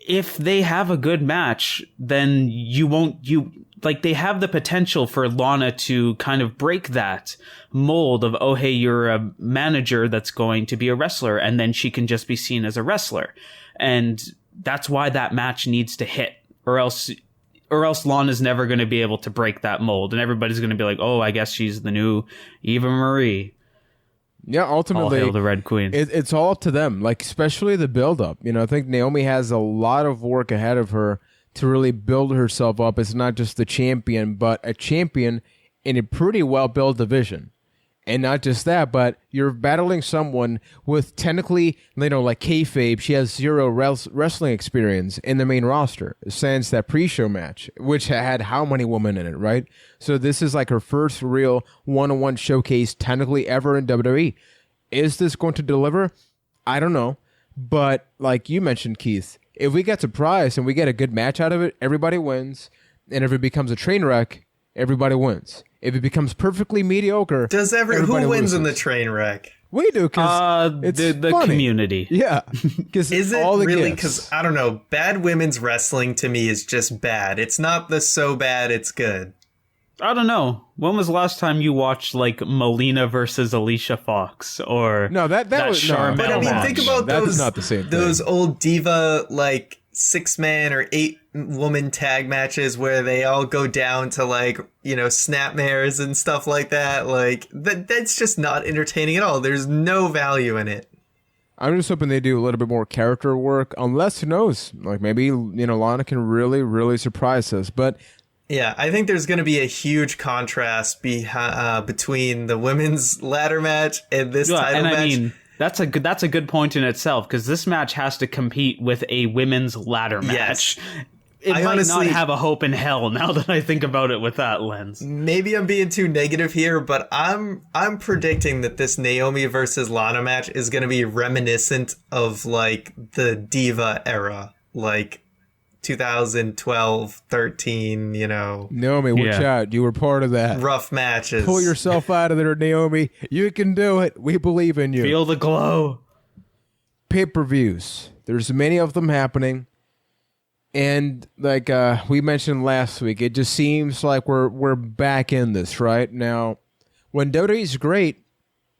if they have a good match, then they have the potential for Lana to kind of break that mold of, oh, hey, you're a manager that's going to be a wrestler, and then she can just be seen as a wrestler. And that's why that match needs to hit, or else Lana's never going to be able to break that mold, and everybody's going to be like, oh, I guess she's the new Eva Marie. Yeah, ultimately, all hail the Red Queen. It's all up to them, like especially the build-up. You know, I think Naomi has a lot of work ahead of her to really build herself up as not just the champion, but a champion in a pretty well-built division. And not just that, but you're battling someone with technically, you know, like kayfabe, she has zero wrestling experience in the main roster, since that pre-show match, which had how many women in it, right? So this is like her first real one-on-one showcase technically ever in WWE. Is this going to deliver? I don't know. But like you mentioned, Keith, if we get surprised and we get a good match out of it, everybody wins. And if it becomes a train wreck, everybody wins. If it becomes perfectly mediocre, who wins in the train wreck? We do, because it's the funny. Community. Yeah, because is it all the really? gifts. Because I don't know. Bad women's wrestling to me is just bad. It's not the so bad it's good. I don't know. When was the last time you watched like Melina versus Alicia Fox or that was Charmel But I mean, match? think about That those. is not the same thing. Those old diva like 6-man or 8-woman tag matches where they all go down to like, you know, snapmares and stuff like that. Like that's just not entertaining at all. There's no value in it. I'm just hoping they do a little bit more character work. Unless, who knows? Like maybe, you know, Lana can really, really surprise us. But yeah, I think there's going to be a huge contrast between the women's ladder match and this title match. I mean, that's a good point in itself, because this match has to compete with a women's ladder match. Yes. It might honestly, not have a hope in hell now that I think about it with that lens. Maybe I'm being too negative here, but I'm predicting that this Naomi versus Lana match is going to be reminiscent of like the Diva era, like 2012, 13, you know. Naomi, watch out. You were part of that. Rough matches. Pull yourself out of there, Naomi. You can do it. We believe in you. Feel the glow. Pay-per-views. There's many of them happening. And like we mentioned last week, it just seems like we're back in this right now. When WWE's great,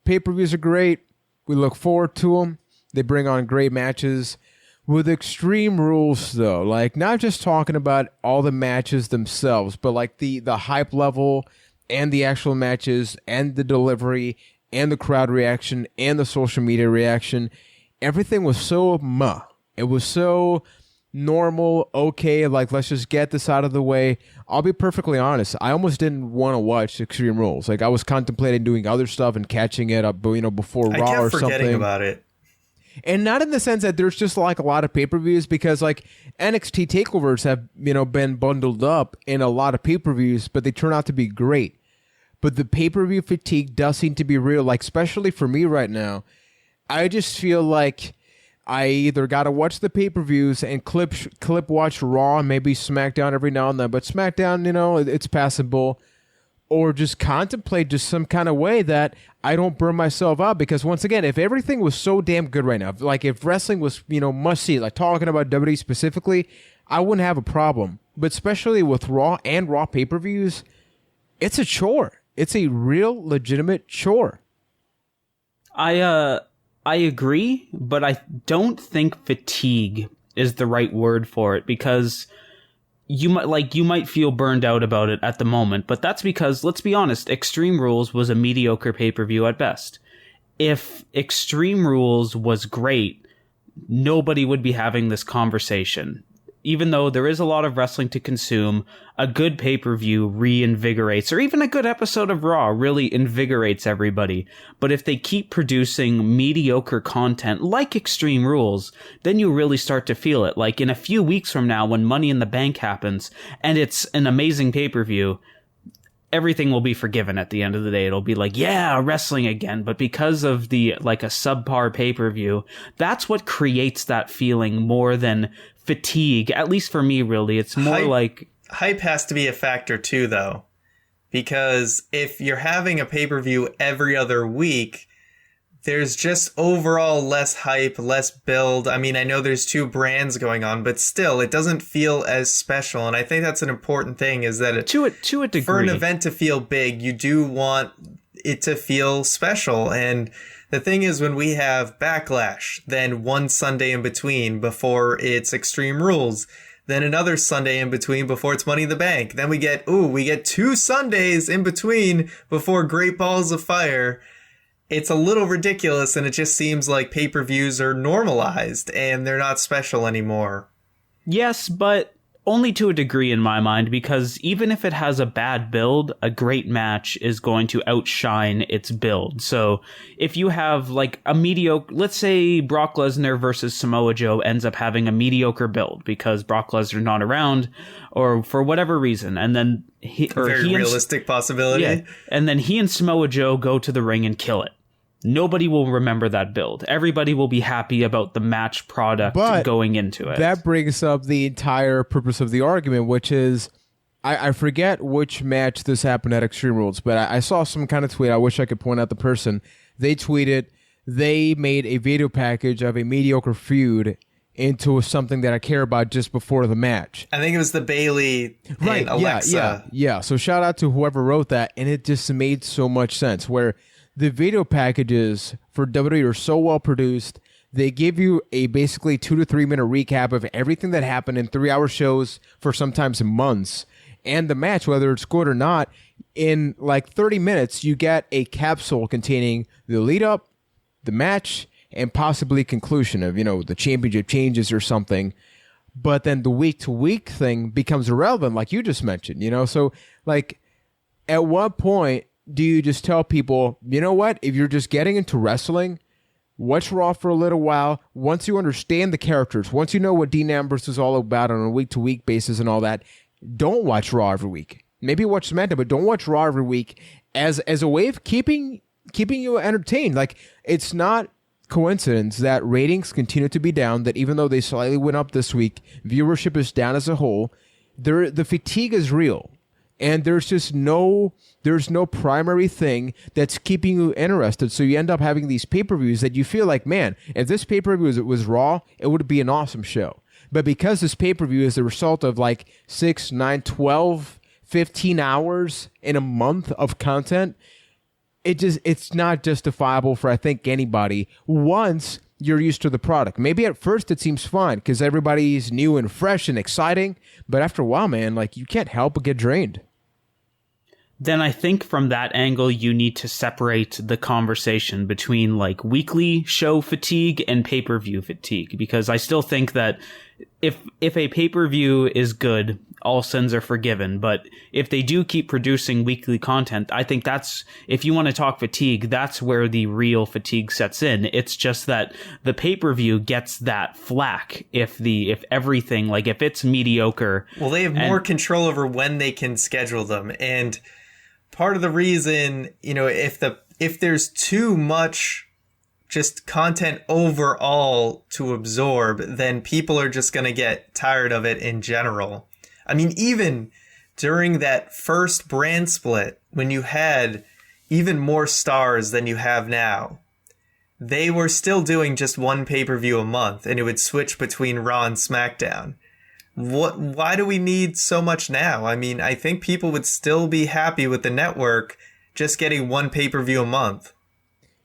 pay-per-views are great. We look forward to them. They bring on great matches. With Extreme Rules, though, like not just talking about all the matches themselves, but like the hype level and the actual matches and the delivery and the crowd reaction and the social media reaction, everything was so It was so normal, okay, like let's just get this out of the way. I'll be perfectly honest, I almost didn't want to watch Extreme Rules. Like I was contemplating doing other stuff and catching it up, you know, before Raw or something. I kept forgetting about it. And not in the sense that there's just like a lot of pay-per-views, because like NXT takeovers have, you know, been bundled up in a lot of pay-per-views, but they turn out to be great. But the pay-per-view fatigue does seem to be real, like especially for me right now. I just feel like I either got to watch the pay-per-views and clip watch Raw and maybe SmackDown every now and then, but SmackDown, you know, it's passable. Or just contemplate just some kind of way that I don't burn myself out. Because once again, if everything was so damn good right now, like if wrestling was, you know, must see, like talking about WWE specifically, I wouldn't have a problem. But especially with Raw and Raw pay-per-views, it's a chore. It's a real legitimate chore. I agree, but I don't think fatigue is the right word for it, because you might feel burned out about it at the moment, but that's because, let's be honest, Extreme Rules was a mediocre pay-per-view at best. If Extreme Rules was great, nobody would be having this conversation. Even though there is a lot of wrestling to consume, a good pay-per-view reinvigorates, or even a good episode of Raw really invigorates everybody. But if they keep producing mediocre content like Extreme Rules, then you really start to feel it. Like in a few weeks from now, when Money in the Bank happens, and it's an amazing pay-per-view, everything will be forgiven at the end of the day. It'll be like, yeah, wrestling again. But because of the, like a subpar pay-per-view, that's what creates that feeling more than fatigue. At least for me, really. It's more like... Hype has to be a factor too, though. Because if you're having a pay-per-view every other week, there's just overall less hype, less build. I mean, I know there's two brands going on, but still, it doesn't feel as special. And I think that's an important thing, is that to a degree, for an event to feel big, you do want it to feel special. And the thing is, when we have Backlash, then one Sunday in between before it's Extreme Rules, then another Sunday in between before it's Money in the Bank, then we get 2 Sundays in between before Great Balls of Fire. It's a little ridiculous, and it just seems like pay-per-views are normalized and they're not special anymore. Yes, but only to a degree in my mind, because even if it has a bad build, a great match is going to outshine its build. So if you have like a mediocre, let's say Brock Lesnar versus Samoa Joe ends up having a mediocre build because Brock Lesnar's not around or for whatever reason, and then realistic possibility. Yeah, and then he and Samoa Joe go to the ring and kill it. Nobody will remember that build. Everybody will be happy about the match product going into it. That brings up the entire purpose of the argument, which is, I forget which match this happened at Extreme Rules, but I saw some kind of tweet. I wish I could point out the person. They tweeted they made a video package of a mediocre feud into something that I care about just before the match. I think it was the Bayley and Alexa. Yeah. So shout out to whoever wrote that, and it just made so much sense, where the video packages for WWE are so well produced. They give you a basically 2 to 3 minute recap of everything that happened in 3-hour shows for sometimes months. And the match, whether it's good or not, in like 30 minutes, you get a capsule containing the lead up, the match, and possibly conclusion of, the championship changes or something. But then the week to week thing becomes irrelevant, like you just mentioned, So like at what point do you just tell people, you know what, if you're just getting into wrestling, watch Raw for a little while. Once you understand the characters, once you know what Dean Ambrose is all about on a week-to-week basis and all that, don't watch Raw every week. Maybe watch SmackDown, but don't watch Raw every week as a way of keeping you entertained. Like, it's not coincidence that ratings continue to be down, that even though they slightly went up this week, viewership is down as a whole. The fatigue is real. And there's no primary thing that's keeping you interested. So you end up having these pay-per-views that you feel like, man, if this pay-per-view was Raw, it would be an awesome show. But because this pay-per-view is the result of like 6, 9, 12, 15 hours in a month of content, it's not justifiable for, I think, anybody once you're used to the product. Maybe at first it seems fine because everybody's new and fresh and exciting, but after a while, man, like, you can't help but get drained. Then I think from that angle, you need to separate the conversation between like weekly show fatigue and pay-per-view fatigue, because I still think that if a pay-per-view is good, all sins are forgiven. But if they do keep producing weekly content, I think that's, if you want to talk fatigue, that's where the real fatigue sets in. It's just that the pay-per-view gets that flack if everything, like if it's mediocre. Well, they have more control over when they can schedule them. And part of the reason, if there's too much just content overall to absorb, then people are just going to get tired of it in general. I mean, even during that first brand split, when you had even more stars than you have now, they were still doing just one pay-per-view a month, and it would switch between Raw and SmackDown. Why do we need so much now? I mean, I think people would still be happy with the network just getting one pay-per-view a month.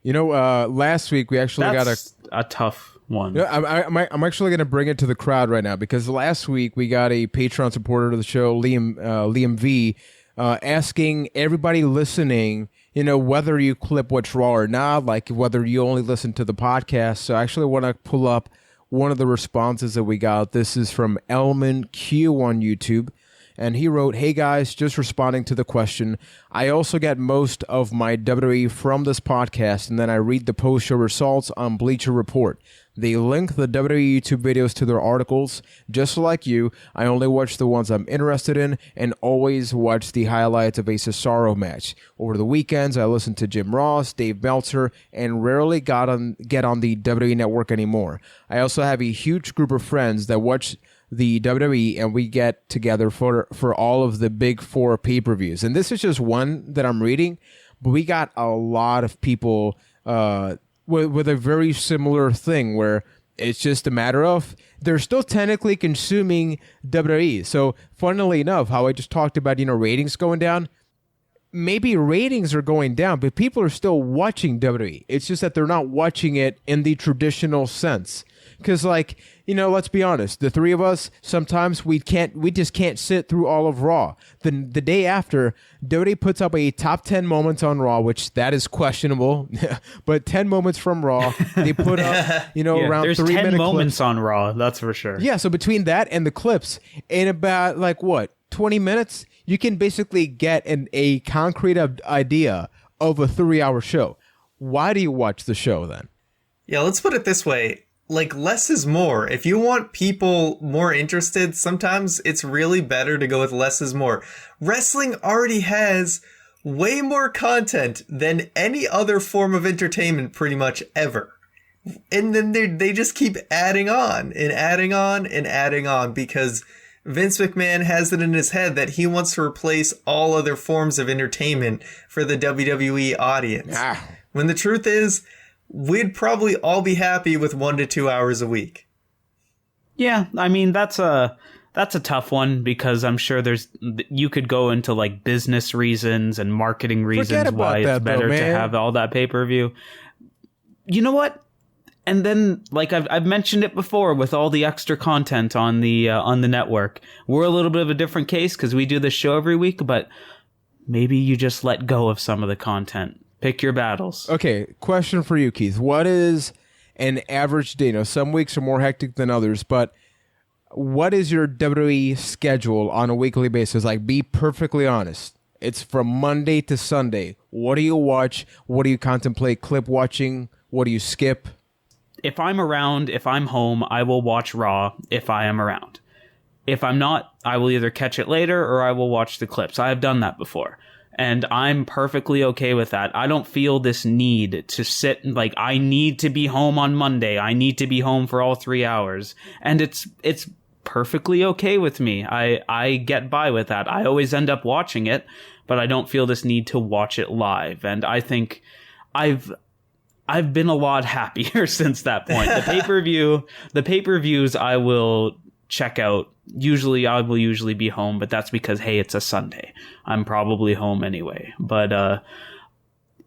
Last week we actually got a tough one. I'm actually going to bring it to the crowd right now, because last week we got a Patron supporter of the show, Liam V, asking everybody listening, whether you clip What's Raw or not, like whether you only listen to the podcast. So I actually want to pull up one of the responses that we got. This is from Elman Q on YouTube. And he wrote, "Hey guys, just responding to the question. I also get most of my WWE from this podcast, and then I read the post-show results on Bleacher Report. They link the WWE YouTube videos to their articles. Just like you, I only watch the ones I'm interested in and always watch the highlights of a Cesaro match. Over the weekends, I listen to Jim Ross, Dave Meltzer, and rarely get on the WWE Network anymore. I also have a huge group of friends that watch the WWE, and we get together for all of the big four pay-per-views." And this is just one that I'm reading, but we got a lot of people with a very similar thing, where it's just a matter of they're still technically consuming WWE. So funnily enough, how I just talked about, ratings going down, maybe ratings are going down, but people are still watching WWE. It's just that they're not watching it in the traditional sense. Because, like, you know, let's be honest, the three of us, sometimes we just can't sit through all of Raw. The day after, WWE puts up a top 10 moments on Raw, which that is questionable, but 10 moments from Raw, they put up, you know, around 3 minutes. There's 10 moments clips on Raw, that's for sure. Yeah, so between that and the clips, in about, like, what, 20 minutes, you can basically get a concrete idea of a 3-hour show. Why do you watch the show then? Yeah, let's put it this way. Like, less is more. If you want people more interested, sometimes it's really better to go with less is more. Wrestling already has way more content than any other form of entertainment pretty much ever. And then they just keep adding on and adding on and adding on because Vince McMahon has it in his head that he wants to replace all other forms of entertainment for the WWE audience. When the truth is, we'd probably all be happy with 1 to 2 hours a week. Yeah, I mean, that's a tough one because I'm sure you could go into like business reasons and marketing reasons why it's better to have all that pay-per-view. You know what? And then, like I've mentioned it before, with all the extra content on the network, we're a little bit of a different case because we do this show every week. But maybe you just let go of some of the content. Pick your battles. Okay, question for you, Keith. What is an average day? Now, some weeks are more hectic than others, but what is your WWE schedule on a weekly basis? Like, be perfectly honest. It's from Monday to Sunday. What do you watch? What do you contemplate clip watching? What do you skip? If I'm around, if I'm home, I will watch Raw if I am around. If I'm not, I will either catch it later or I will watch the clips. I have done that before. And I'm perfectly okay with that. I don't feel this need to sit, like, I need to be home on Monday. I need to be home for all 3 hours. And it's perfectly okay with me. I get by with that. I always end up watching it, but I don't feel this need to watch it live. And I think I've been a lot happier since that point. The pay-per-views I will check out. I will usually be home, but that's because, hey, it's a Sunday. I'm probably home anyway. But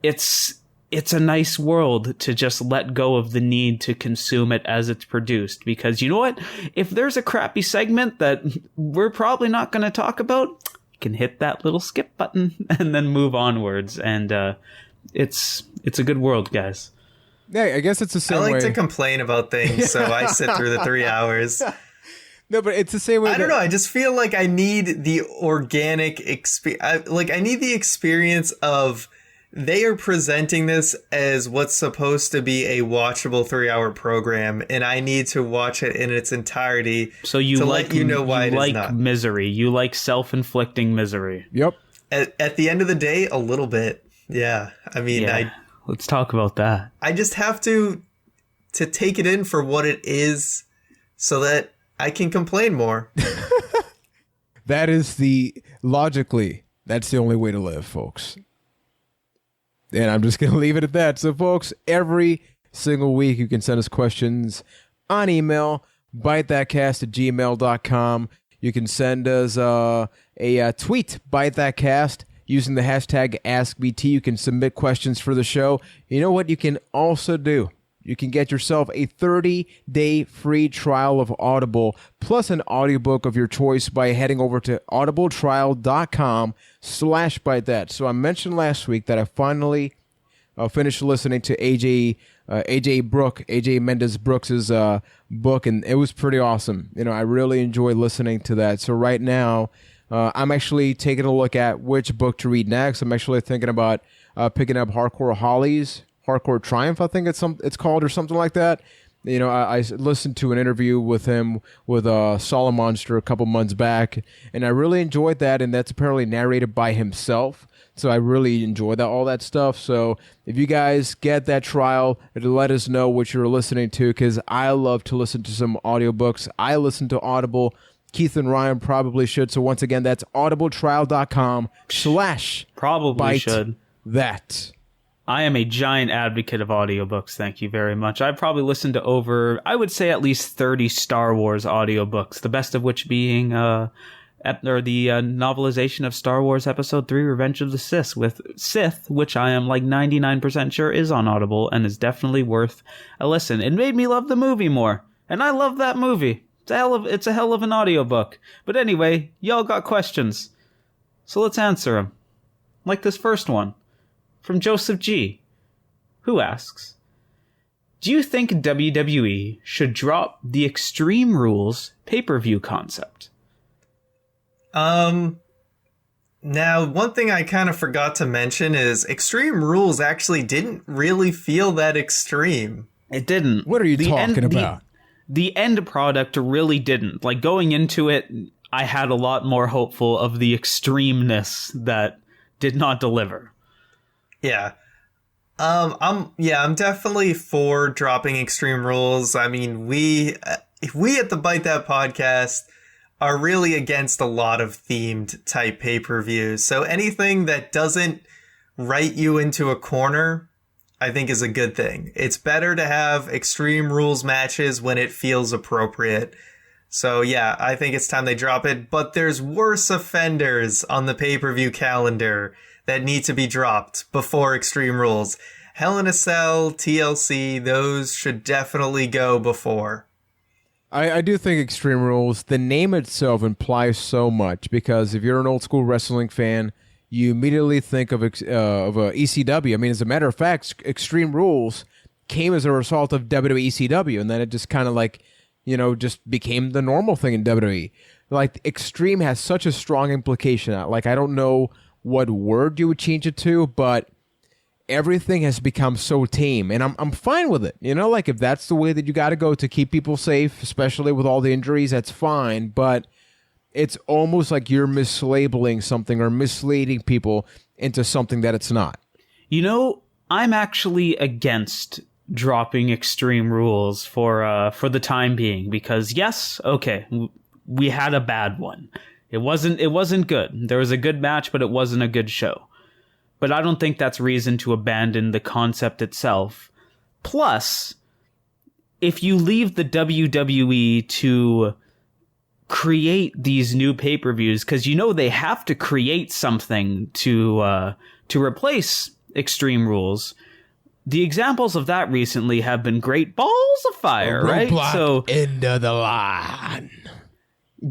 it's a nice world to just let go of the need to consume it as it's produced. Because you know what? If there's a crappy segment that we're probably not going to talk about, you can hit that little skip button and then move onwards. And it's a good world, guys. Yeah, I guess it's the same way. I like to complain about things, so I sit through the 3 hours. No, but it's the same way. I don't know. I just feel like I need the organic experience. I need the experience of they are presenting this as what's supposed to be a watchable 3-hour program, and I need to watch it in its entirety. So to let you know why it is not. Misery. You like self-inflicting misery. Yep. At the end of the day, a little bit. Yeah. I mean, let's talk about that. I just have to take it in for what it is, so that I can complain more. That is logically, that's the only way to live, folks. And I'm just going to leave it at that. So, folks, every single week you can send us questions on email, bytethatcast@gmail.com. You can send us a tweet, bytethatcast, using the hashtag AskBT. You can submit questions for the show. You know what you can also do? You can get yourself a 30-day free trial of Audible plus an audiobook of your choice by heading over to audibletrial.com/bytethat. So I mentioned last week that I finally finished listening to AJ Mendez Brooks's book, and it was pretty awesome. You know, I really enjoy listening to that. So right now, I'm actually taking a look at which book to read next. I'm actually thinking about picking up Hardcore Triumph, I think it's called, or something like that. You know, I listened to an interview with him with Solid Monster a couple months back, and I really enjoyed that, and that's apparently narrated by himself. So I really enjoyed all that stuff. So if you guys get that trial, let us know what you're listening to, because I love to listen to some audiobooks. I listen to Audible. Keith and Ryan probably should. So once again, that's audibletrial.com/bytethat. I am a giant advocate of audiobooks. Thank you very much. I've probably listened to over, I would say, at least 30 Star Wars audiobooks, the best of which being novelization of Star Wars Episode 3 Revenge of the Sith, which I am like 99% sure is on Audible and is definitely worth a listen. It made me love the movie more, and I love that movie. It's a hell of an audiobook. But anyway, y'all got questions, so let's answer them. Like this first one from Joseph G, who asks, do you think WWE should drop the Extreme Rules pay-per-view concept? Now, one thing I kind of forgot to mention is Extreme Rules actually didn't really feel that extreme. It didn't. What are you talking about? The end product really didn't. Like, going into it, I had a lot more hopeful of the extremeness that did not deliver. Yeah. I'm definitely for dropping Extreme Rules. I mean, we at the Byte That podcast are really against a lot of themed type pay-per-views. So anything that doesn't write you into a corner, I think is a good thing. It's better to have Extreme Rules matches when it feels appropriate. So yeah, I think it's time they drop it, but there's worse offenders on the pay-per-view calendar that need to be dropped before Extreme Rules. Hell in a Cell, TLC, those should definitely go before. I do think Extreme Rules, the name itself implies so much, because if you're an old school wrestling fan, you immediately think of ECW. I mean, as a matter of fact, Extreme Rules came as a result of WWE ECW, and then it just kind of like, just became the normal thing in WWE. Like, Extreme has such a strong implication. Like, I don't know what word you would change it to, but everything has become so tame, and I'm fine with it. Like, if that's the way that you got to go to keep people safe, especially with all the injuries, that's fine. But it's almost like you're mislabeling something or misleading people into something that it's not. I'm actually against dropping Extreme Rules for the time being, because yes, okay, we had a bad one. It wasn't good. There was a good match, but it wasn't a good show. But I don't think that's reason to abandon the concept itself. Plus, if you leave the WWE to create these new pay-per-views, because they have to create something to replace Extreme Rules. The examples of that recently have been great balls of fire, right? So into the line.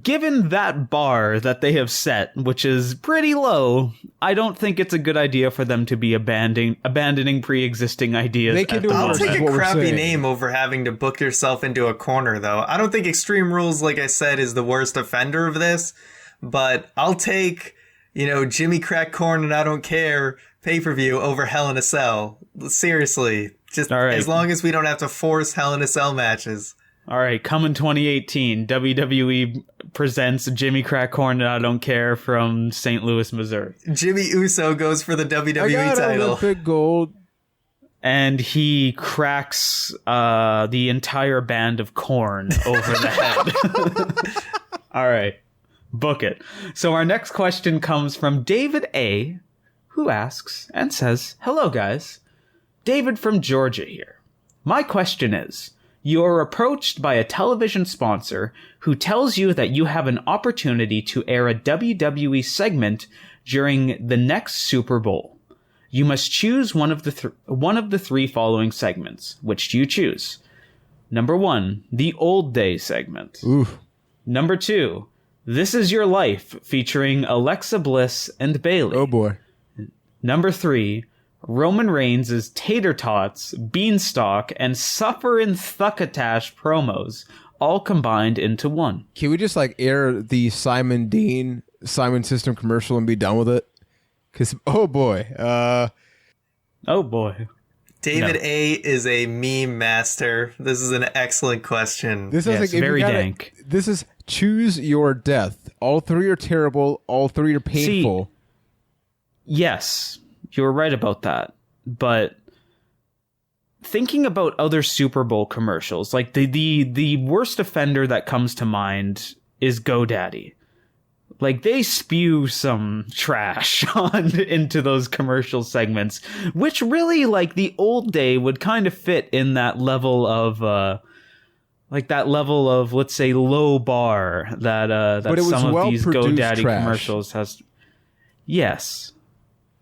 Given that bar that they have set, which is pretty low, I don't think it's a good idea for them to be abandoning pre-existing ideas. They can do I'll take a crappy name over having to book yourself into a corner, though. I don't think Extreme Rules, like I said, is the worst offender of this, but I'll take, Jimmy Crack Corn and I Don't Care pay-per-view over Hell in a Cell. Seriously. Just right. As long as we don't have to force Hell in a Cell matches. All right, coming 2018, WWE presents Jimmy Crack Corn and I Don't Care from St. Louis, Missouri. Jimmy Uso goes for the WWE title. Olympic gold. And he cracks the entire band of Corn over the head. All right, book it. So our next question comes from David A., who asks and says, hello, guys. David from Georgia here. My question is, you are approached by a television sponsor who tells you that you have an opportunity to air a WWE segment during the next Super Bowl. You must choose one of the three following segments. Which do you choose? Number 1, the Old Day segment. Oof. Number 2, This Is Your Life, featuring Alexa Bliss and Bayley. Oh boy. Number 3, Roman Reigns' Tater Tots, Beanstalk, and Sufferin' Thuckatash promos, all combined into one. Can we just air the Simon System commercial and be done with it? Because, oh boy. Oh boy. David A. is a meme master. This is an excellent question. This is very dank. This is choose your death. All three are terrible. All three are painful. See, yes, you were right about that. But thinking about other Super Bowl commercials, like the worst offender that comes to mind is GoDaddy. Like, they spew some trash into those commercial segments, which really, the Old Day would kind of fit in that level of like that level of, let's say, low bar that some of these GoDaddy commercials has. Yes.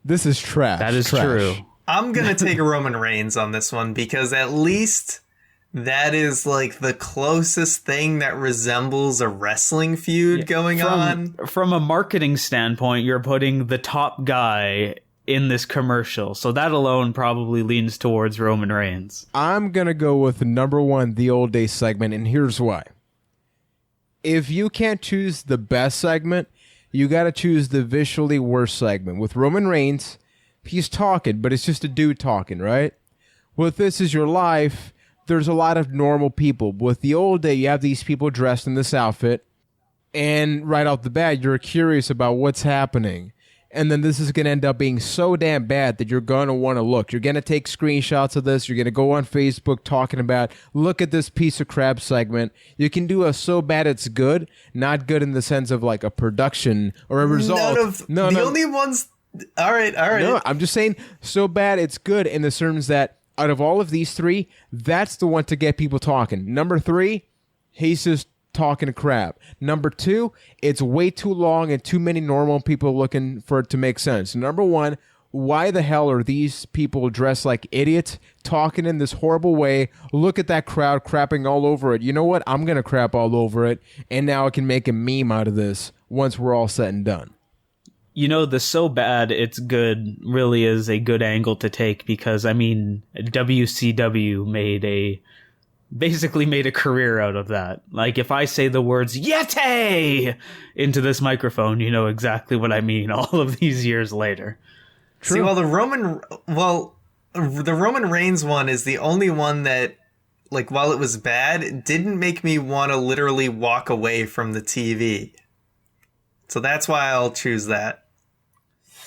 This is trash. That is true. I'm going to take Roman Reigns on this one because at least that is like the closest thing that resembles a wrestling feud going on. From a marketing standpoint, you're putting the top guy in this commercial. So that alone probably leans towards Roman Reigns. I'm going to go with number one, the old day segment, and here's why. If you can't choose the best segment, you got to choose the visually worst segment. With Roman Reigns, he's talking, but it's just a dude talking, right? With This Is Your Life, there's a lot of normal people. With the old day, you have these people dressed in this outfit, and right off the bat, you're curious about what's happening. And then this is going to end up being so damn bad that you're going to want to look. You're going to take screenshots of this. You're going to go on Facebook talking about, look at this piece of crap segment. You can do a so bad it's good, not good in the sense of like a production or a result. Only ones... All right. No, I'm just saying so bad it's good in the terms that out of all of these three, that's the one to get people talking. Number 3, he's just talking crap. Number 2, it's way too long and too many normal people looking for it to make sense. Number 1, why the hell are these people dressed like idiots talking in this horrible way? Look at that crowd crapping all over it. You know what? I'm going to crap all over it, and now I can make a meme out of this once we're all said and done. You know, the so bad it's good really is a good angle to take because, I mean, WCW basically made a career out of that. Like, if I say the words Yeti into this microphone, you know exactly what I mean all of these years later. True. See, the Roman Reigns one is the only one that, like, while it was bad, it didn't make me want to literally walk away from the TV. So that's why I'll choose that.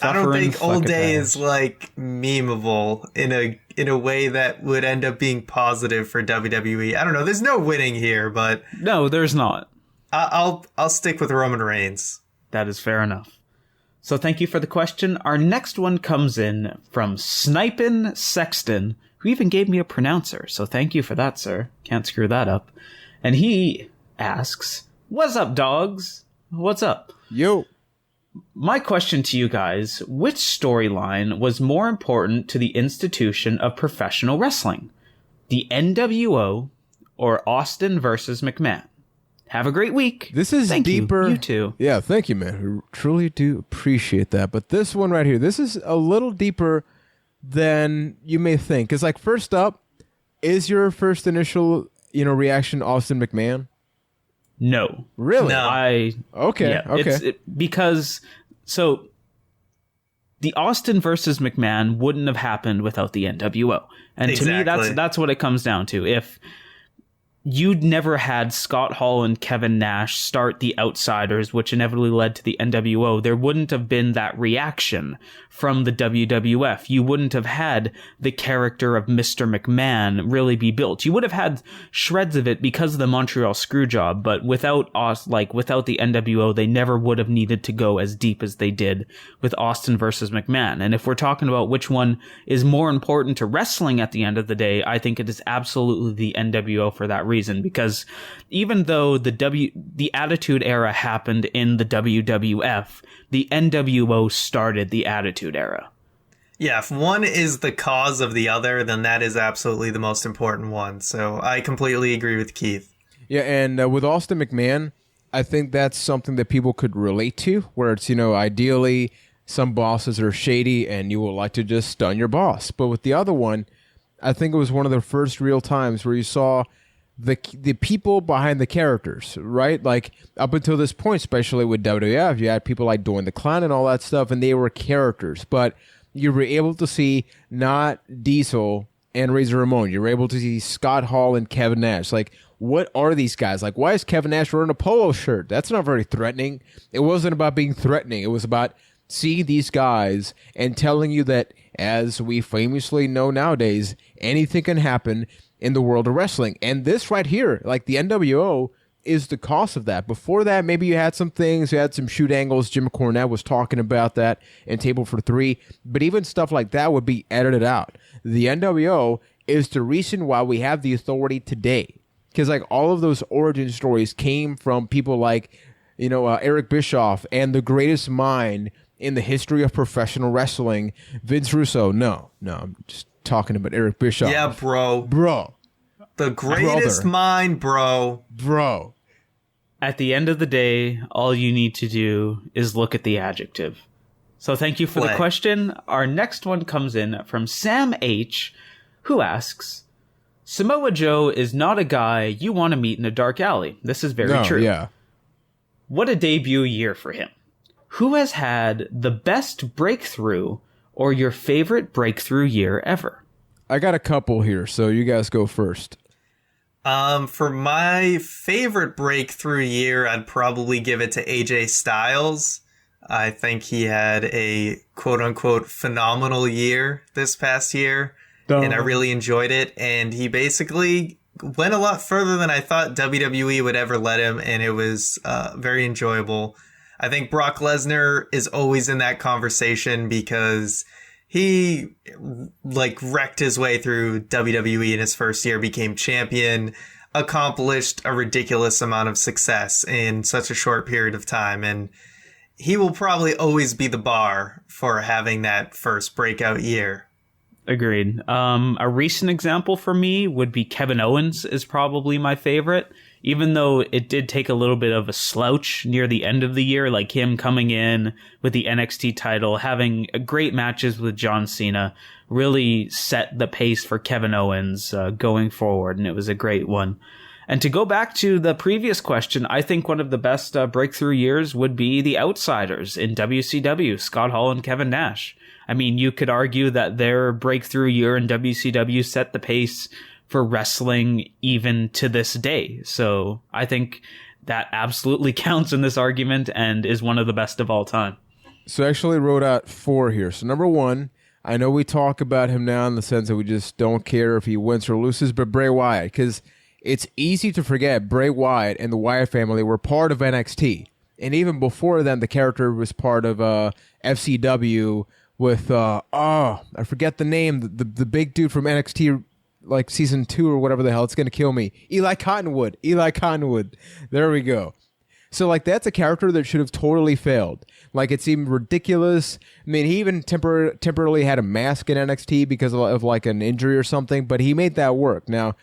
I don't think Old Day is like memeable in a way that would end up being positive for WWE. I don't know. There's no winning here, but no, there's not. I'll stick with Roman Reigns. That is fair enough. So thank you for the question. Our next one comes in from Snipin' Sexton, who even gave me a pronouncer. So thank you for that, sir. Can't screw that up. And he asks, "What's up, dogs? What's up?" Yo. My question to you guys, which storyline was more important to the institution of professional wrestling? The NWO or Austin versus McMahon? Have a great week. This is deeper. You too. Yeah, thank you, man. We truly do appreciate that. But this one right here, this is a little deeper than you may think. Because, like, first up, is your first initial, reaction Austin McMahon? No. Really? No. Okay. Because the Austin versus McMahon wouldn't have happened without the NWO. And exactly. To me, that's what it comes down to. If you'd never had Scott Hall and Kevin Nash start the Outsiders, which inevitably led to the NWO, there wouldn't have been that reaction from the WWF. You wouldn't have had the character of Mr. McMahon really be built. You would have had shreds of it because of the Montreal Screwjob, but without the NWO, they never would have needed to go as deep as they did with Austin versus McMahon. And if we're talking about which one is more important to wrestling at the end of the day, I think it is absolutely the NWO for that reason, because even though the Attitude Era happened in the WWF, the NWO started the Attitude Era. Yeah, if one is the cause of the other, then that is absolutely the most important one. So I completely agree with Keith. Yeah, and with Austin McMahon, I think that's something that people could relate to, where it's, ideally some bosses are shady and you will like to just stun your boss. But with the other one, I think it was one of the first real times where you saw the people behind the characters, right? Like, up until this point, especially with WWF, you had people like Doink the Clown and all that stuff, and they were characters. But you were able to see not Diesel and Razor Ramon. You were able to see Scott Hall and Kevin Nash. Like, what are these guys? Like, why is Kevin Nash wearing a polo shirt? That's not very threatening. It wasn't about being threatening. It was about seeing these guys and telling you that, as we famously know nowadays, anything can happen in the world of wrestling. And this right here, like the NWO, is the cost of that. Before that, maybe you had some things, you had some shoot angles. Jim Cornette was talking about that in Table for Three, but even stuff like that would be edited out. The NWO is the reason why we have the authority today because like all of those origin stories came from people like, Eric Bischoff and the greatest mind in the history of professional wrestling, Vince Russo. No, I'm just talking about Eric Bischoff. Yeah, bro. The greatest mind, bro. At the end of the day, all you need to do is look at the adjective. So thank you for the question. Our next one comes in from Sam H., who asks, Samoa Joe is not a guy you want to meet in a dark alley. This is very true. Yeah. What a debut year for him. Who has had the best breakthrough or your favorite breakthrough year ever? I got a couple here, so you guys go first. For my favorite breakthrough year, I'd probably give it to AJ Styles. I think he had a quote-unquote phenomenal year this past year, and I really enjoyed it. And he basically went a lot further than I thought WWE would ever let him, and it was very enjoyable. I think Brock Lesnar is always in that conversation because he wrecked his way through WWE in his first year, became champion, accomplished a ridiculous amount of success in such a short period of time, and he will probably always be the bar for having that first breakout year. Agreed. A recent example for me would be Kevin Owens is probably my favorite, even though it did take a little bit of a slouch near the end of the year, like him coming in with the NXT title, having great matches with John Cena, really set the pace for Kevin Owens going forward, and it was a great one. And to go back to the previous question, I think one of the best breakthrough years would be the Outsiders in WCW, Scott Hall and Kevin Nash. I mean, you could argue that their breakthrough year in WCW set the pace for wrestling even to this day. So I think that absolutely counts in this argument and is one of the best of all time. So I actually wrote out 4 here. So number 1, I know we talk about him now in the sense that we just don't care if he wins or loses, but Bray Wyatt, because it's easy to forget Bray Wyatt and the Wyatt family were part of NXT. And even before then, the character was part of FCW with, I forget the name, the big dude from NXT, like season 2 or whatever the hell. It's going to kill me. Eli Cottonwood. There we go. So like that's a character that should have totally failed. Like it seemed ridiculous. I mean, he even temporarily had a mask in NXT because of like an injury or something, but he made that work. Now,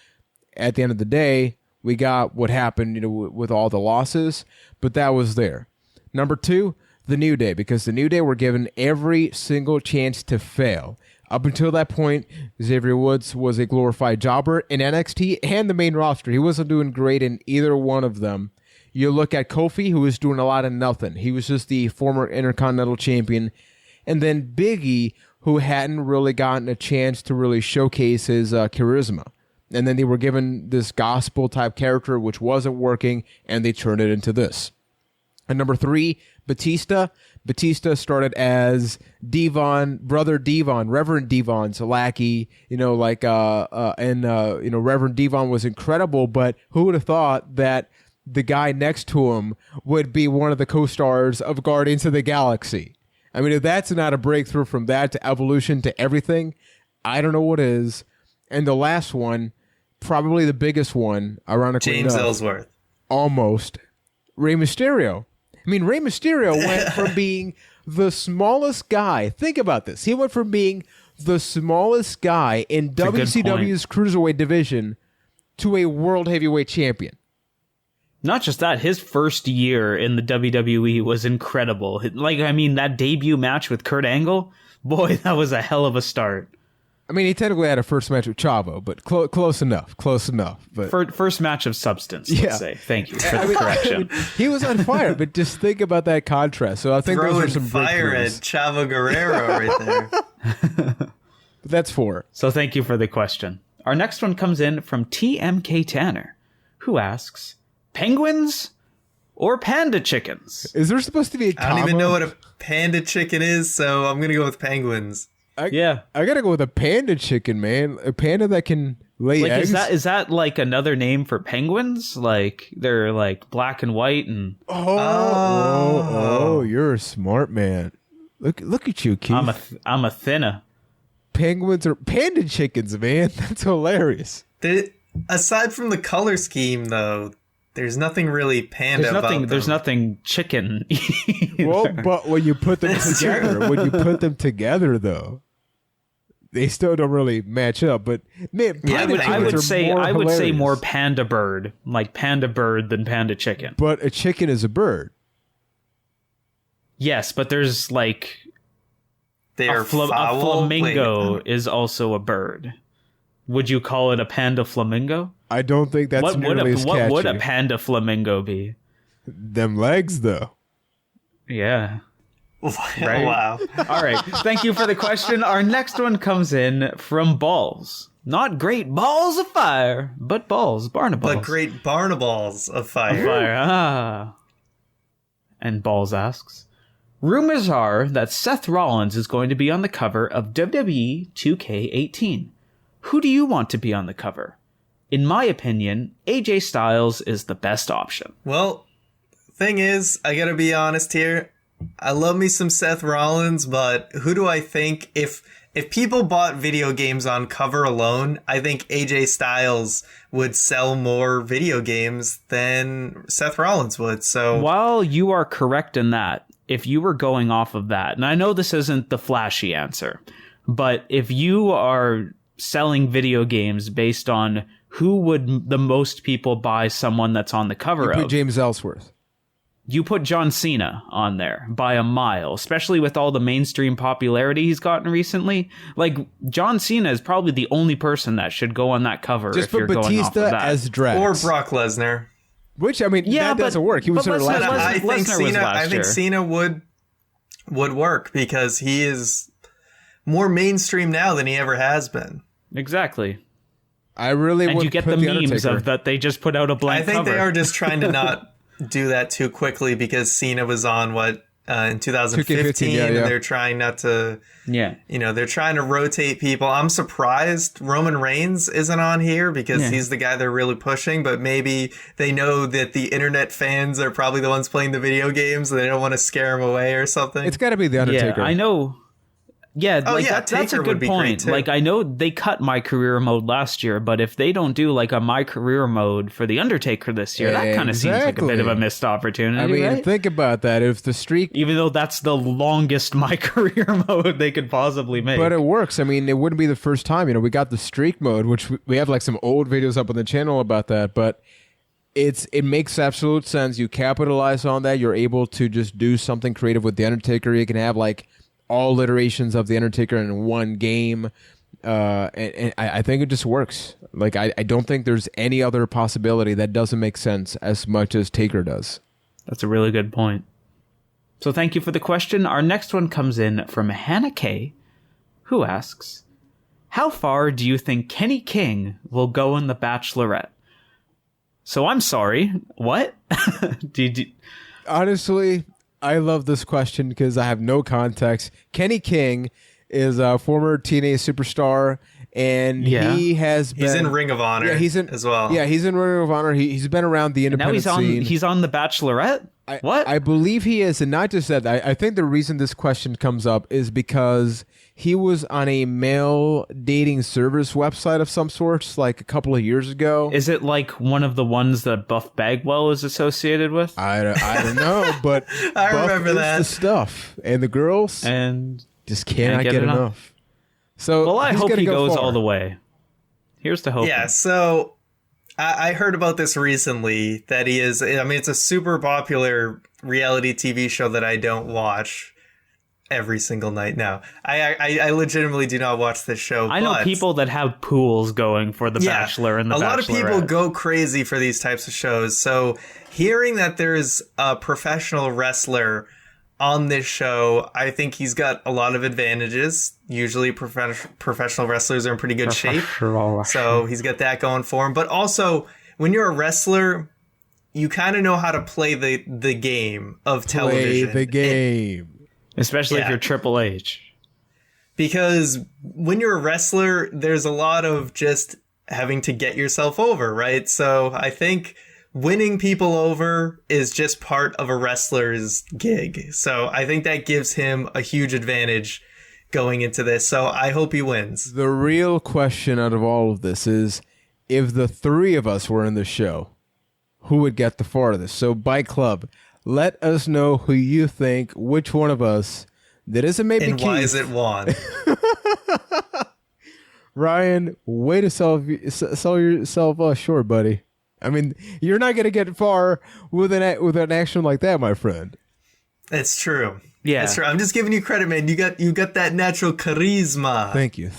at the end of the day, we got what happened, with all the losses, but that was there. Number 2, the New Day, because the New Day were given every single chance to fail. Up until that point, Xavier Woods was a glorified jobber in NXT and the main roster. He wasn't doing great in either one of them. You look at Kofi, who was doing a lot of nothing. He was just the former Intercontinental Champion. And then Big E, who hadn't really gotten a chance to really showcase his charisma. And then they were given this gospel-type character, which wasn't working, and they turned it into this. And number 3, Batista. Batista started as Brother Devon, Reverend Devon's lackey, Reverend Devon was incredible, but who would have thought that the guy next to him would be one of the co-stars of Guardians of the Galaxy? I mean, if that's not a breakthrough from that to evolution to everything, I don't know what is. And the last one, probably the biggest one, ironically James enough, Ellsworth. Almost. Rey Mysterio. I mean, Rey Mysterio went from being the smallest guy. Think about this. He went from being the smallest guy in WCW's Cruiserweight division to a World Heavyweight Champion. Not just that, his first year in the WWE was incredible. That debut match with Kurt Angle, boy, that was a hell of a start. I mean, he technically had a first match with Chavo, but close enough. But first match of substance, let's say. Thank you for the correction. He was on fire, but just think about that contrast. So I think throwing those are some fire at Chavo Guerrero right there. But that's 4. So thank you for the question. Our next one comes in from TMK Tanner, who asks, penguins or panda chickens? Is there supposed to be a comma? I don't even know what a panda chicken is, so I'm going to go with penguins. I gotta go with a panda chicken, man. A panda that can lay eggs. Is that like another name for penguins? Like they're like black and white and. Oh, you're a smart man. Look at you, Keith. I'm a thinner. Penguins are panda chickens, man. That's hilarious. aside from the color scheme, though, there's nothing really panda about them. There's nothing chicken. Well, but when you put them together, though, they still don't really match up. But man, I would say more panda bird, like panda bird than panda chicken. But a chicken is a bird. Yes, but there's like a flamingo is also a bird. Would you call it a panda flamingo? I don't think that's nearly as catchy. What would a panda flamingo be? Them legs, though. Yeah. Right? Wow. All right. Thank you for the question. Our next one comes in from Balls. Not great balls of fire, but balls, Barnaballs. But great Barnaballs of fire. And Balls asks, rumors are that Seth Rollins is going to be on the cover of WWE 2K18. Who do you want to be on the cover? In my opinion, AJ Styles is the best option. Well, thing is, I gotta be honest here. I love me some Seth Rollins, but who do I think, if people bought video games on cover alone, I think AJ Styles would sell more video games than Seth Rollins would. So while you are correct in that, if you were going off of that, and I know this isn't the flashy answer, but if you are selling video games based on who would the most people buy someone that's on the cover you of, put James Ellsworth. You put John Cena on there by a mile, especially with all the mainstream popularity he's gotten recently. Like, John Cena is probably the only person that should go on that cover. Just if you're put going off of Batista that. as Drax. Or Brock Lesnar. Which, I mean, that doesn't work. He was there last year. I think Cena would work because he is more mainstream now than he ever has been. Exactly. I really and would you get put the the memes of that they just put out a blank cover. I think they are just trying to not do that too quickly because Cena was on in 2015 and they're trying not to they're trying to rotate people. I'm surprised Roman Reigns isn't on here because he's the guy they're really pushing, but maybe they know that the internet fans are probably the ones playing the video games and they don't want to scare him away or something. It's got to be the Undertaker. Yeah, I know. Yeah, that's a good point. Like, I know they cut My Career Mode last year, but if they don't do like a My Career Mode for The Undertaker this year, that kind of seems like a bit of a missed opportunity. I mean, right? Think about that. If the streak... Even though that's the longest My Career Mode they could possibly make. But it works. I mean, it wouldn't be the first time. We got the streak mode, which we have like some old videos up on the channel about that, but it makes absolute sense. You capitalize on that. You're able to just do something creative with The Undertaker. You can have like all iterations of The Undertaker in one game. And I think it just works. Like, I don't think there's any other possibility that doesn't make sense as much as Taker does. That's a really good point. So thank you for the question. Our next one comes in from Hannah K, who asks, how far do you think Kenny King will go in The Bachelorette? So I'm sorry, what? Honestly, I love this question because I have no context. Kenny King is a former TNA superstar, and he has been... He's in Ring of Honor as well. Yeah, he's in Ring of Honor. He's been around the independent scene. He's on The Bachelorette? What? I believe he is, and not just that. I think the reason this question comes up is because he was on a male dating service website of some sorts like a couple of years ago. Is it like one of the ones that Buff Bagwell is associated with? I don't know, but I Buff remember is that. the stuff, and the girls and just cannot get enough. So, well, I hope he goes all the way. Here's to hope. Yeah, so I heard about this recently that he is. I mean, it's a super popular reality TV show that I don't watch every single night now. I legitimately do not watch this show. I know people that have pools going for The Bachelor and The Bachelorette. A lot of people go crazy for these types of shows. So hearing that there's a professional wrestler on this show, I think he's got a lot of advantages. Usually professional wrestlers are in pretty good shape. So he's got that going for him. But also, when you're a wrestler, you kind of know how to play the game of television. Play the game. Especially if you're Triple H. Because when you're a wrestler, there's a lot of just having to get yourself over, right? So I think winning people over is just part of a wrestler's gig. So I think that gives him a huge advantage going into this. So I hope he wins. The real question out of all of this is if the three of us were in the show, who would get the farthest? So, Byte Club, let us know who you think, which one of us that isn't maybe and Keith. why is it Juan? Ryan, way to sell yourself short, buddy. I mean, you're not going to get far with an action like that, my friend. It's true. Yeah, it's true. I'm just giving you credit, man. You got that natural charisma. Thank you.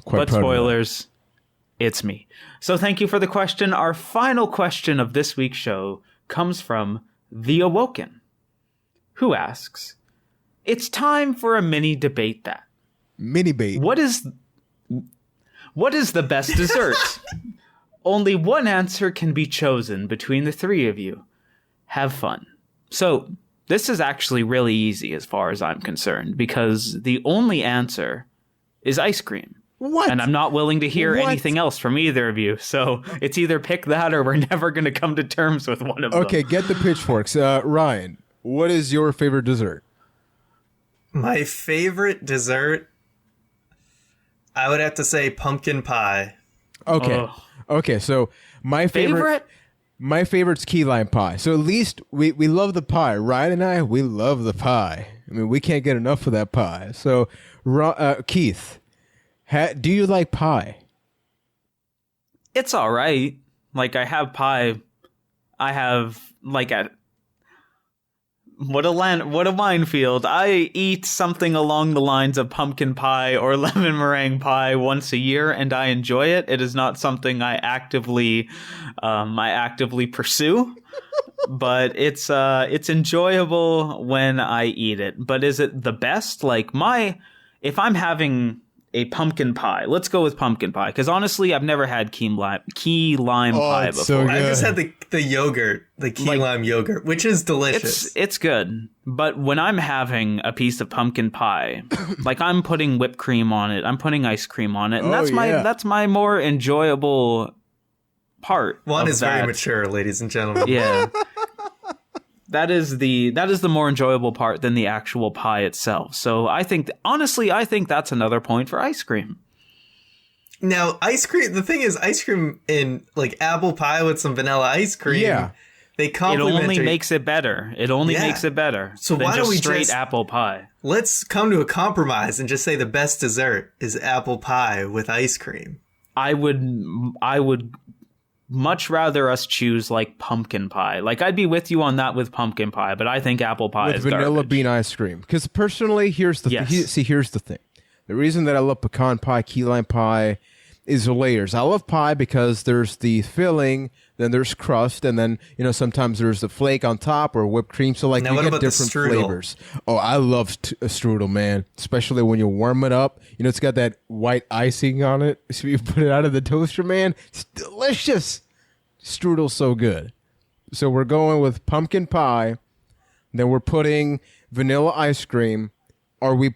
But spoilers, it's me. So thank you for the question. Our final question of this week's show comes from The Awoken, who asks, "It's time for a mini debate that. Mini bait. What is the best dessert? Only one answer can be chosen between the three of you. Have fun." So this is actually really easy as far as I'm concerned, because the only answer is ice cream. What? And I'm not willing to hear anything else from either of you. So it's either pick that or we're never going to come to terms with one of them. Okay, get the pitchforks. Ryan, what is your favorite dessert? My favorite dessert, I would have to say pumpkin pie. Okay. Ugh. Okay, so my favorite's key lime pie. So at least we love the pie. Ryan and I, we love the pie. I mean, we can't get enough of that pie. So, Keith, do you like pie? It's all right. Like, I have pie. I have, like, what a minefield. I eat something along the lines of pumpkin pie or lemon meringue pie once a year, and I enjoy it. It is not something I actively pursue, but it's enjoyable when I eat it. But is it the best? Like, if I'm having a pumpkin pie, let's go with pumpkin pie, because honestly, I've never had key lime pie before. So I just had the yogurt, the key lime yogurt, which is delicious. It's good, but when I'm having a piece of pumpkin pie, like, I'm putting whipped cream on it, I'm putting ice cream on it, and that's my more enjoyable part. One is very mature, ladies and gentlemen. Yeah. That is the more enjoyable part than the actual pie itself. So honestly, I think that's another point for ice cream. Now, ice cream, the thing is, ice cream in, like, apple pie with some vanilla ice cream, they complement it. Only makes it better. It only makes it better. So why don't we straight apple pie? Let's come to a compromise and just say the best dessert is apple pie with ice cream. I would much rather us choose, like, pumpkin pie. Like, I'd be with you on that with pumpkin pie, but I think apple pie is vanilla garbage. bean ice cream. Because personally, here's the thing. The reason that I love pecan pie, key lime pie, is the layers. I love pie because there's the filling, then there's crust, and then, sometimes there's the flake on top or whipped cream. So, like, now, you get different flavors. Oh, I love a strudel, man. Especially when you warm it up. It's got that white icing on it. So you put it out of the toaster, man. It's delicious. Strudel's so good. So we're going with pumpkin pie. Then we're putting vanilla ice cream. Are we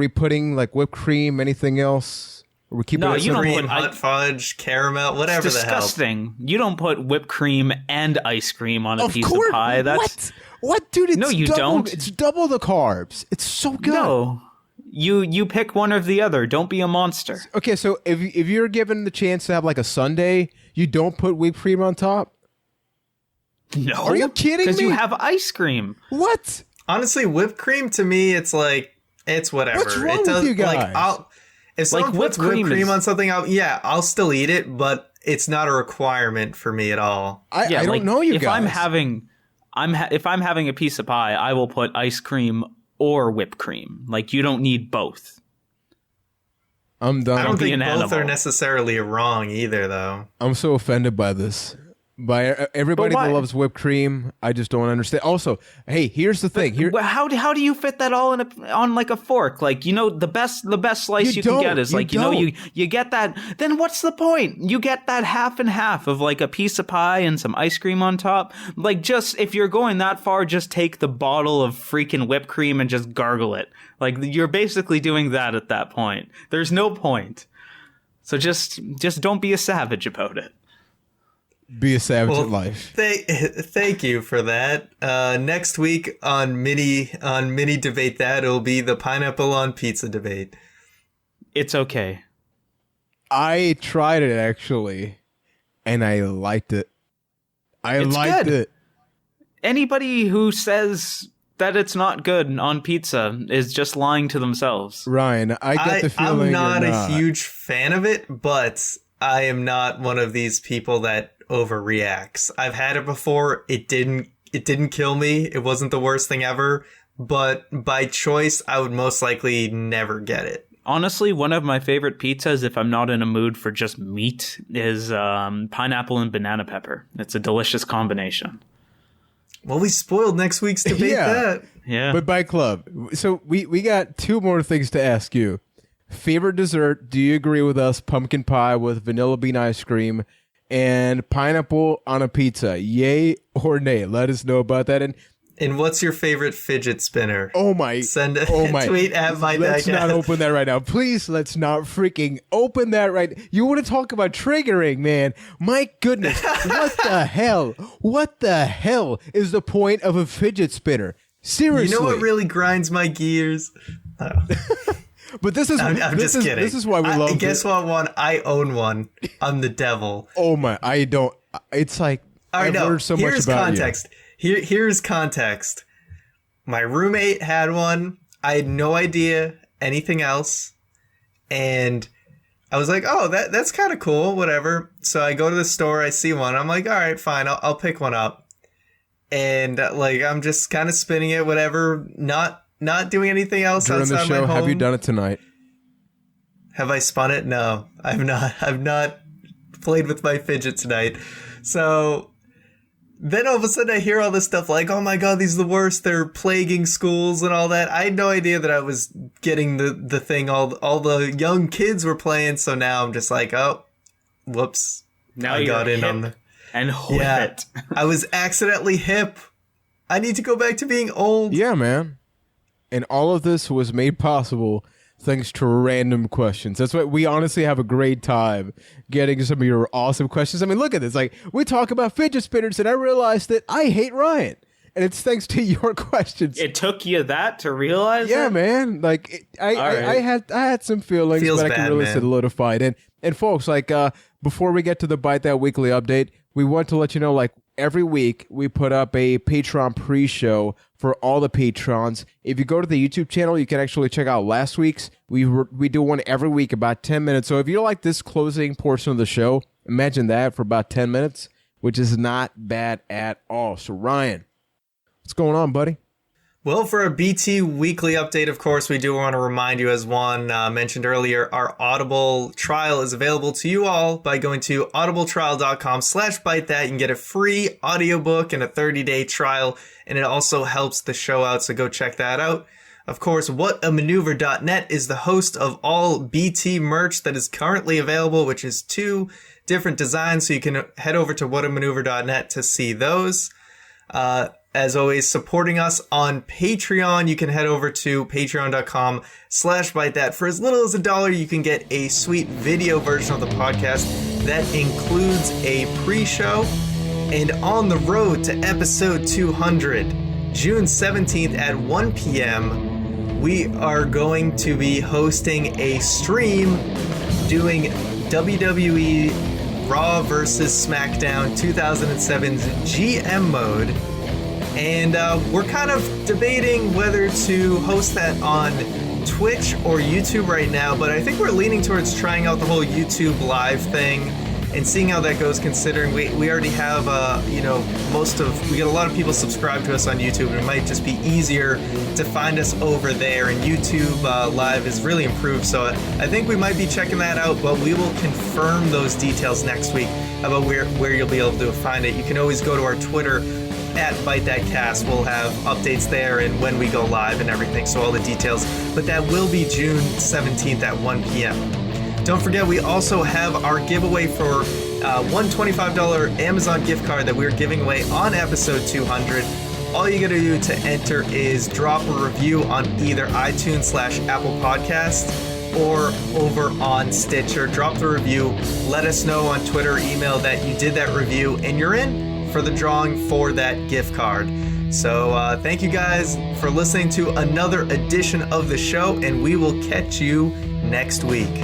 putting, like, whipped cream? Anything else? Are we keeping you don't cream, hot fudge, caramel, whatever it's the hell. Disgusting. You don't put whipped cream and ice cream on a piece of pie. That's what, dude? No, you don't. It's double the carbs. It's so good. No, you pick one or the other. Don't be a monster. Okay, so if you're given the chance to have, like, a sundae, you don't put whipped cream on top? No, are you kidding me? Because you have ice cream. What? Honestly, whipped cream to me, it's like, it's whatever. What's wrong with you guys? Like, if someone puts whipped cream on something, I'll still eat it, but it's not a requirement for me at all. I don't know you if guys. If I'm having a piece of pie, I will put ice cream or whipped cream. Like, you don't need both. I'm done. I don't think both are necessarily wrong either, though. I'm so offended by this. By everybody that loves whipped cream, I just don't understand. Also, hey, here's the thing. How do you fit that all on like a fork? Like, the best slice you can get is like, you get that. Then what's the point? You get that half and half of, like, a piece of pie and some ice cream on top. Like, just, if you're going that far, just take the bottle of freaking whipped cream and just gargle it. Like, you're basically doing that at that point. There's no point. So just don't be a savage about it. Be a savage in life. Thank you for that. Next week on mini debate that, it'll be the pineapple on pizza debate. It's okay. I tried it actually, and I liked it. It's liked good. it. Anybody who says that it's not good on pizza is just lying to themselves. Ryan, I get the feeling I'm not you're a huge fan of it, but I am not one of these people that overreacts. I've had it before. It didn't kill me. It wasn't the worst thing ever, but by choice, I would most likely never get it. Honestly, one of my favorite pizzas, if I'm not in a mood for just meat, is pineapple and banana pepper. It's a delicious combination. Well, we spoiled next week's debate. Yeah. But Byte Club, so we got two more things to ask you. Favorite dessert, do you agree with us? Pumpkin pie with vanilla bean ice cream and pineapple on a pizza. Yay or nay? Let us know about that. And what's your favorite fidget spinner? Oh my. Send a my. tweet at my Let's not open that right now. Please, let's not freaking open that right. You want to talk about triggering, man. My goodness. What the hell? What the hell is the point of a fidget spinner? Seriously. You know what really grinds my gears? Oh. But this is I'm just kidding. This is why we love guess what one? I own one. I'm the devil. Oh my. I don't. It's like I've learned so much about context. Here's context. My roommate had one. I had no idea anything else. And I was like, oh, that's kind of cool, whatever. So I go to the store, I see one. I'm like, all right, fine, I'll pick one up. And like, I'm just kind of spinning it, whatever, not doing anything else during outside the show. my home. Have you done it tonight? Have I spun it? No, I've not. I've not played with my fidget tonight. So then all of a sudden I hear all this stuff like, oh my God, these are the worst. They're plaguing schools and all that. I had no idea that I was getting the thing all the young kids were playing. So now I'm just like, oh, whoops. Now I got in on the... And hit. I was accidentally hip. I need to go back to being old. Yeah, man. And all of this was made possible thanks to random questions. That's why we honestly have a great time getting some of your awesome questions. I mean, look at this. Like, we talk about fidget spinners, and I realized that I hate Ryan. And it's thanks to your questions. It took you that to realize Yeah, it? man. Like, I had some feelings, Feels but I bad, can really man. solidify it. And folks, like, before we get to the Byte That Weekly update, we want to let you know, like, every week we put up a Patron pre-show for all the patrons. If you go to the YouTube channel, you can actually check out last week's. We do one every week, about 10 minutes. So if you like this closing portion of the show, imagine that for about 10 minutes, which is not bad at all. So Ryan, what's going on, buddy? Well, for a BT weekly update, of course, we do want to remind you, as Juan mentioned earlier, our Audible trial is available to you all by going to audibletrial.com/bytethat. You can get a free audiobook and a 30-day trial, and it also helps the show out, so go check that out. Of course, whatamaneuver.net is the host of all BT merch that is currently available, which is 2 different designs, so you can head over to whatamaneuver.net to see those. As always, supporting us on Patreon, you can head over to patreon.com/bytethat. For as little as $1, you can get a sweet video version of the podcast that includes a pre-show. And on the road to episode 200, June 17th at 1 p.m., we are going to be hosting a stream doing WWE Raw vs. SmackDown 2007's GM mode. And we're kind of debating whether to host that on Twitch or YouTube right now, but I think we're leaning towards trying out the whole YouTube live thing and seeing how that goes, considering we already have, we get a lot of people subscribe to us on YouTube, and it might just be easier to find us over there, and YouTube live is really improved, so I think we might be checking that out, but we will confirm those details next week about where you'll be able to find it. You can always go to our Twitter at ByteThatCast. We'll have updates there and when we go live and everything, so all the details. But that will be June 17th at 1 p.m. Don't forget, we also have our giveaway for one $25 Amazon gift card that we're giving away on episode 200. All you gotta do to enter is drop a review on either iTunes/Apple Podcasts or over on Stitcher. Drop the review, let us know on Twitter or email that you did that review, and you're in for the drawing for that gift card. So thank you guys for listening to another edition of the show, and we will catch you next week.